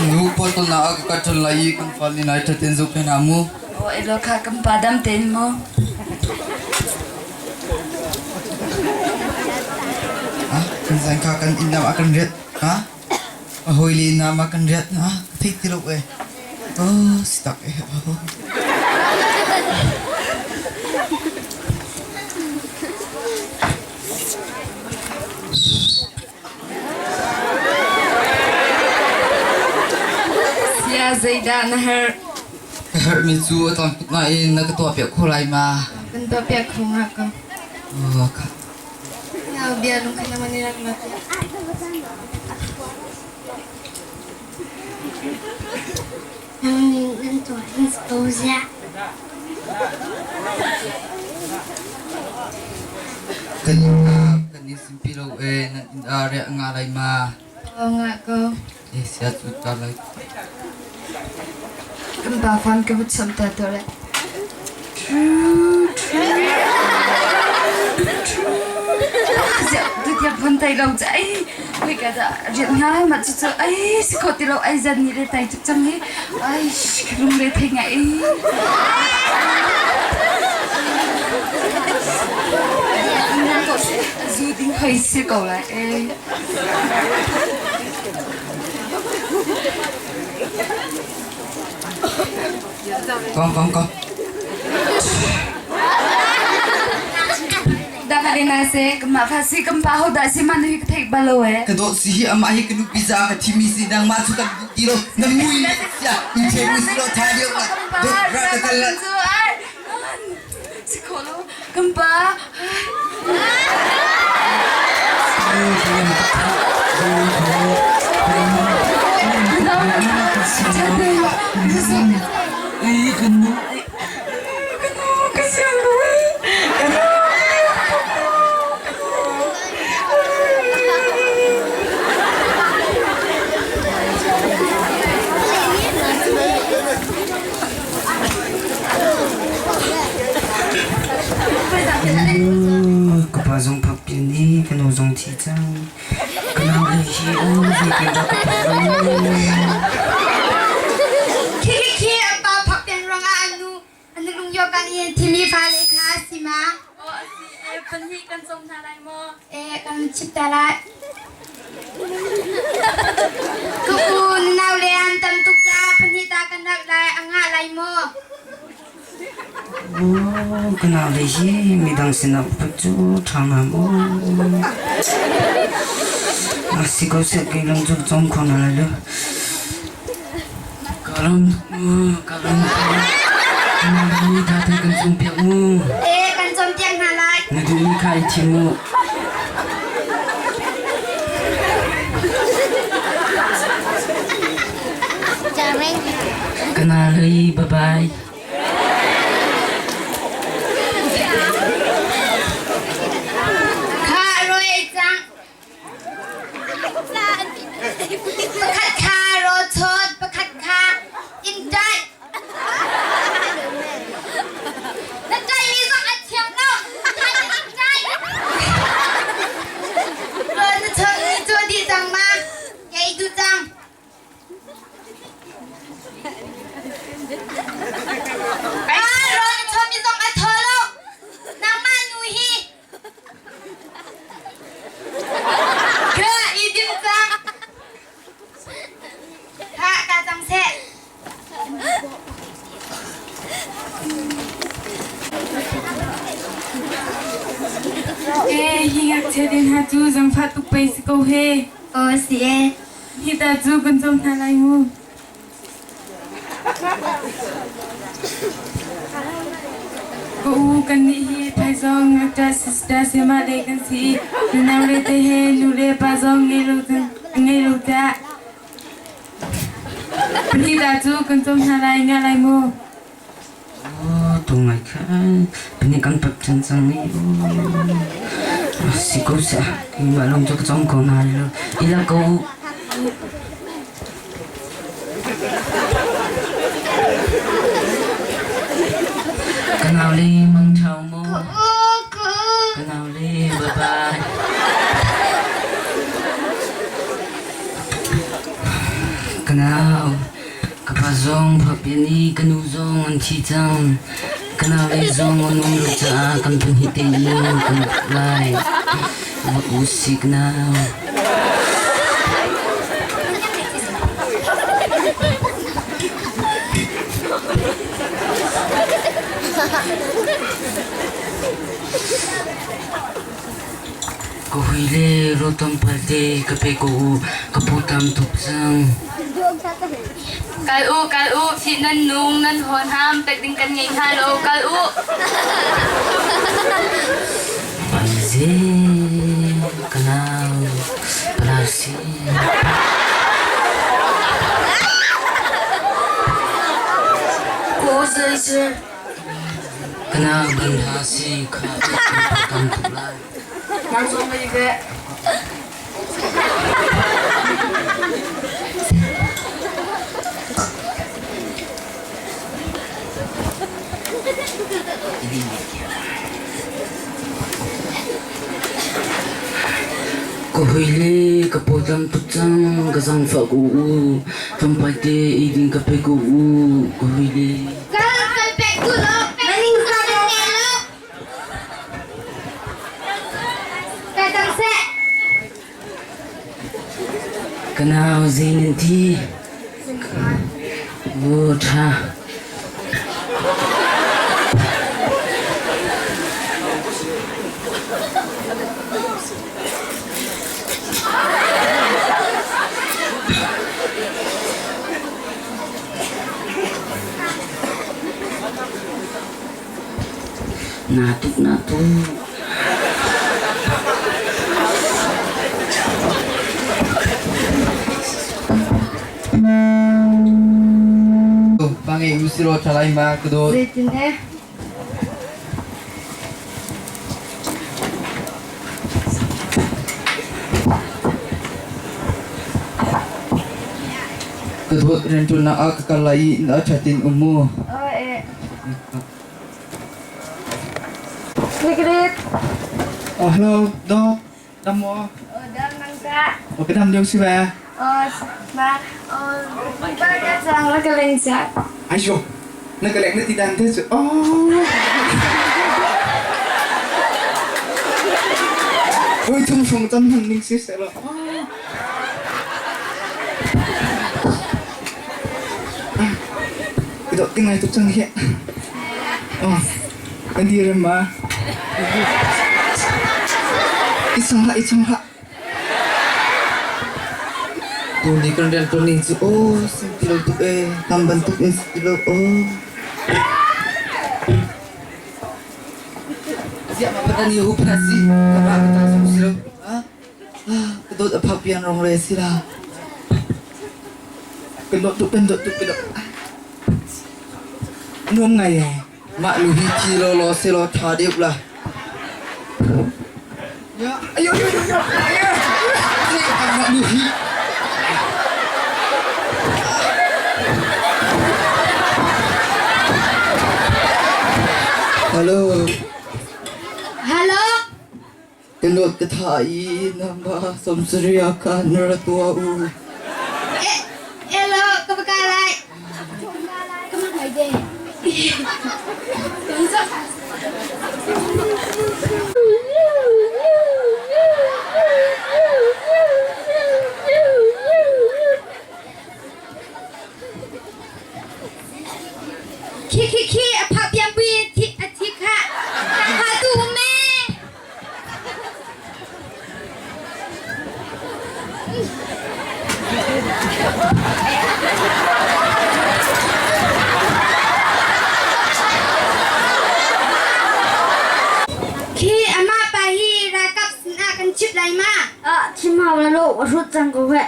lupa tu nak agak kacau lagi kan falin ai tertenjuk kan amu. Oh, elo kakam padam te mo. Kan akan indam akan lihat, ha? Hoilina makan lihat, ha? Titilok oh, stuck oh. Syah Zaidan her. Her mizu tampuk nain nak ketua pihak kulai mah. Bentuk pihak rumah kau. Oh, kak. Ya, biar lu kena menilai mati. Nên tuổi tôi ra. Kan isimpilo nanti area ngalai mah. Oh, enggak kau. Siap sudah lagi. Gempa fan kebut sampai tole. Dia pantai lau jai, we kata riat ngai mat cucu, sekoti lau zan ni letai cucang ni, kelum letai ngai. Nang kau zuding hai si kau lah, Kong. Dah kali nasi, kemak fasi kempah ho dah si mana hik tek balo Kedok sihi ama hi kenu pizza ka timi sidang masukkan kilo nemui ya ince musilo tadio lah. Dok rata kalah. Sekolah kempah. Kiki apa pak dan rong anu lung yo kan yen timi fa le kha si ma kan hi kan som tha lai mo kan chip ta lai ku nau le an tam tu cha pan hi ta kan dak lai anga lai mo Kenal deh sih, midang sinap pecu, tanam masih kau sekali lanjut jongkong lalu. Kalau ini tadi kan sompiakmu. kan sompiak halai. Ngedumi kai cimu. Kenal deh, bye bye.ประคัดคารอชดประคัดคาอินใจนั่นใจมีสองอันเทียมเนาะใจอินใจจะเชิญตัวดีจังมาใหญ่ดูจังรอชดมีสองอันเธอแล้วนางมาหนูฮีเกลืออีดิมจังKak, datang set. Hingga jadi haju jang fatuk pai sikau he. Oh, sie. Kita ju kunjung thalaimu. Ko kan ni hi pai jong akta sista sema le kan si. Nang le te he nu le pa jong ngai lu ta. Kita tu kunjung thalai ngalai mu. Tungai kan, penikan percancang ni. Si kau sah, malam jok jongkong lalu. Ila kau. Kenal li mang chau mu. Kenal li bye bye. Kenal. Kapazong papini kanuzong ang chitang kanalizong anong lucha kan penhitin kan lai usik na kuhile rotom palte kapeko kaputam tupsang Kai u si nan nung nan hon ham pek ding kan ngai halo kai u Panze kenal pelasi ko se kenal bandasi kaputam tulai langsung juga Kuhile kapodam tutang kasang fagu sampai te iding kapegu kuhile kalau sampai kulo maning sadar ngelo datang se kenal zinti buta natuk 방에 우스로 잘라이마 그도 zaitin 그도 렌툴나 아까라이 나 차tin ummu Sigrid hello dok damo dan nangka Kak. Oh, kenapa dia sih, Bah? Jangan lagi lencat. Ayo, nak kelak nanti tante. Oh. Ôi trong phòng tân hằng ninh xếp sẽ là cái độ tiếng này tôi chẳng hiện cái gì rồi mà ít sang hạ tôi đi con đèn tôi ninh chứ ô xin kilo tụi em tam ban tụi em kilo ô siapa petani operasi apa kita silo kedot apa pian rong le sila kedot tu nuông ngày mak lu hiji lo silo thadip lah ya ayo mak lu hi halo Halo. Kelot ketai nama Samsuriya kan neratua u. Hello, kebakaran. Kemana aja? Ki apa yang bui tika hatu me. Khi ama pahi rakap akan chip lai ma. Chim hao lalu, 我说张狗会。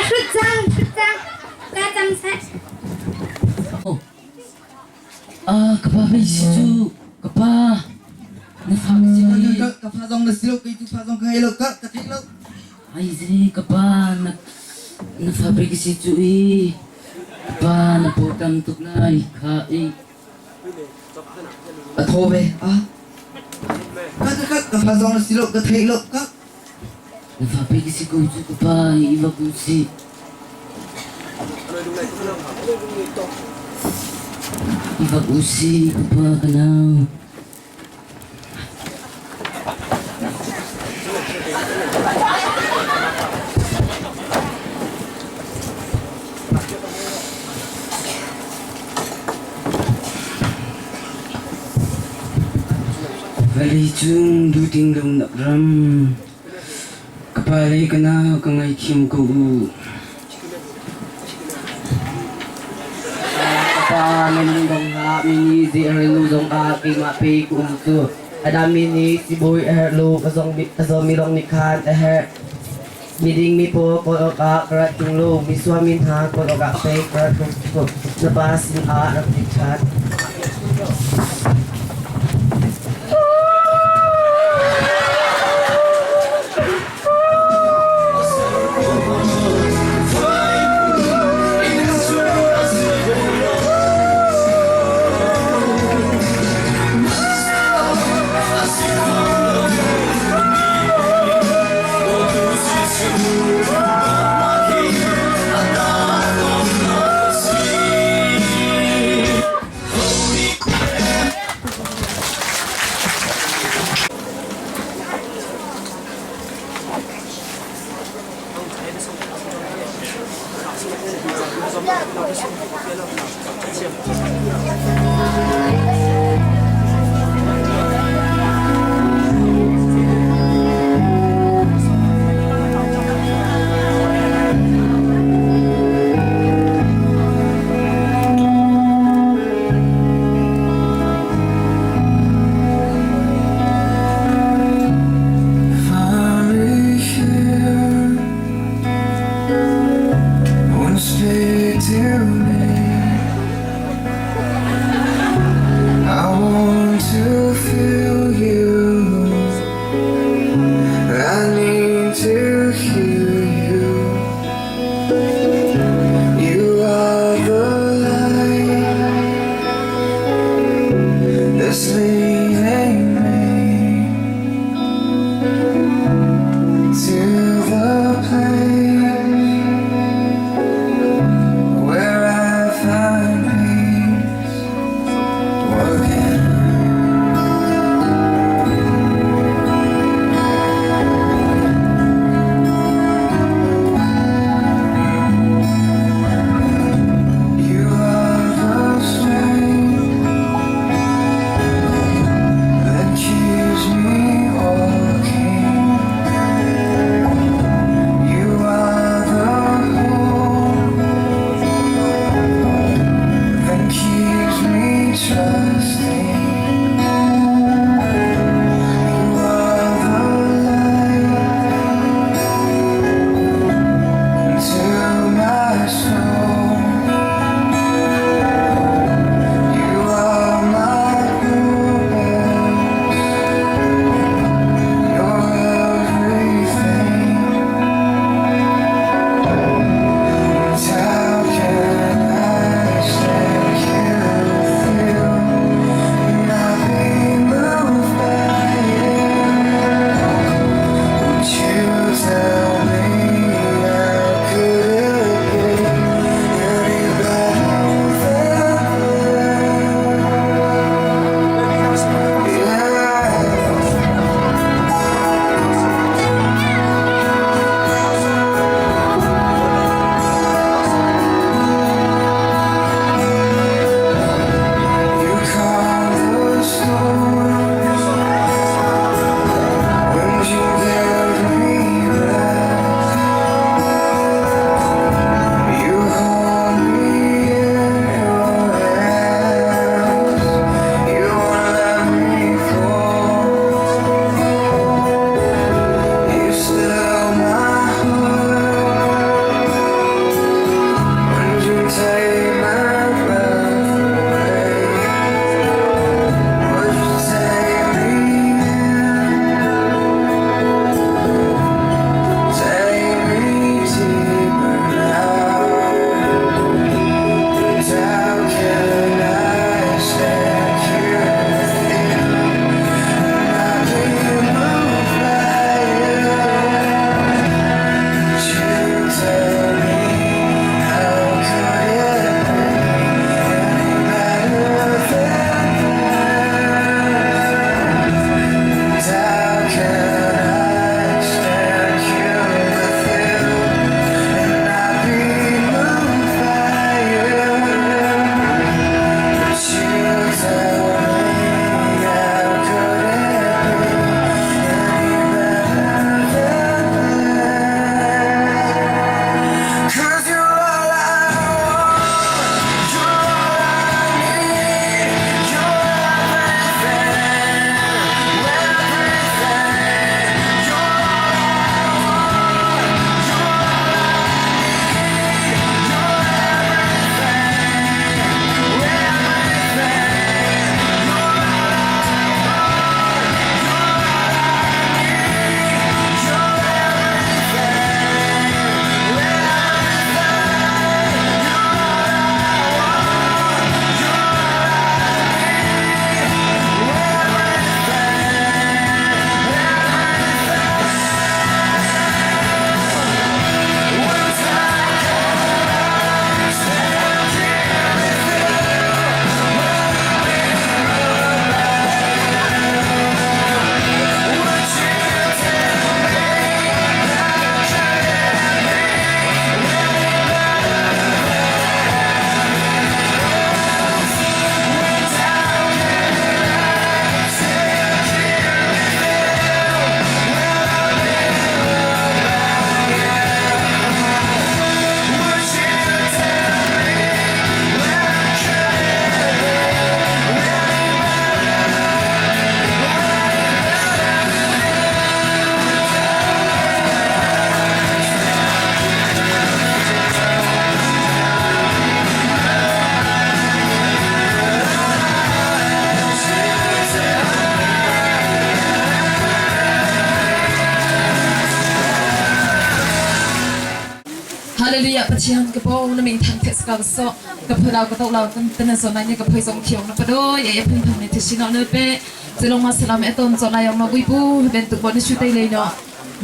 说张，该张才。 Kapa bisitu, kapa. Kapa zong na silok itu pasong ke elok ka tilok. Ay sini kapa na fabrik situ i. Kapa na potang tuk na ika i. Athobe kapa zong na silok ka tilok ka. Na fabrik situ kapa iba kusi. Iba kusi kapa kanau. Bali chung du ting dong nak ram. Kapalay ka na kangai kim ko. Kapanan dong ha mini si erlo dong ka kimapi kumso. Ada mini si boy erlo kasong milong ni kan miding mi po ko ka krat chung lo mi swamin ha ko ka pe krat ko lepas ni a nak chat. This leaving me to ชียนกระโปงน้ำมิงทางเทศกาลโซกับเพื่อเราก็ต้องเราเป็นส่วนนั้นกับเพื่อส่งเขียวนะปะด้วยอย่าเพิ่งทำในที่ชินเนื้อเป๊ะจะลงมาสลามต้นส่วนนายองมาวิบูเป็นตุกบอลในชุดเลยเนาะ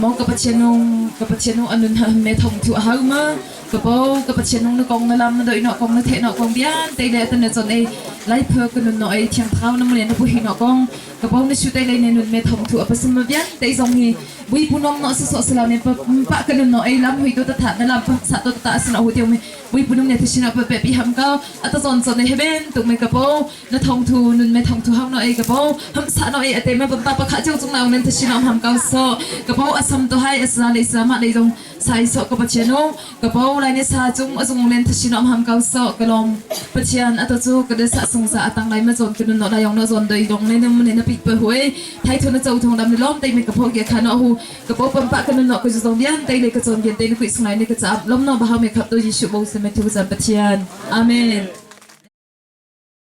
มองกับปัจเจนงอันนั้นเมทงถั่วหาวมากระโปงกับปัจเจนงนกองนลำนโดยนกองนเทนกองบิอันแต่เลยตั้งแต่ส่วนไอ้ไล่เพื่อกันหน่อยเทียงเท้าน้ำมันเนี่ยนผู้หินกองกระโปงในชุดเลยในนุ่นเมทงถั่วผสมบิอันแต่ทรงนี้วิบุน้องเนาะสดสลามเนี่ยปะกันหน่อยลำหุยตัวตะนั่นลำสัตว์ตัวตะสนาหัวเดียวมีวิบุน้องเนี่ยที่ชินะเปะปีหำก็อัตส่วนในเฮเบนตุกเมกระโปงนทงทูนุ่นเมทงทูหาวหน่อยกระโปงหำสัตว์หน่อยแต่เมื่อปะข้าเจ้าจงเราเนี่ยที่ชินะหำก็โซกระโปงอัศมตัวให้อัศนาเลยสามารถเลยตรงใส่โซกับปัจเจนงกระโปงลายเนี่ยซาจุงจงเล่นที่ชินะหำก็โซกระลมปัจเจนอัตจูกระเดสะสงสะตังไรมาจนกันหน่อยองนจนโดยตรงในน้ำมันเนี่ยปิดเปิดหัวไทยทุนเจ้าทงดำในล้อมแต่เมกระโปงเกี่ยขานาหูกระโปงปะกันหน่อยก็จะจงเดียนแต่เลยก็จงเดียนแต่ในกุศลในกระจับล้มนอบ่าวเมคับตัวยิชุบงสมัยทุกสัมปทานอาเมน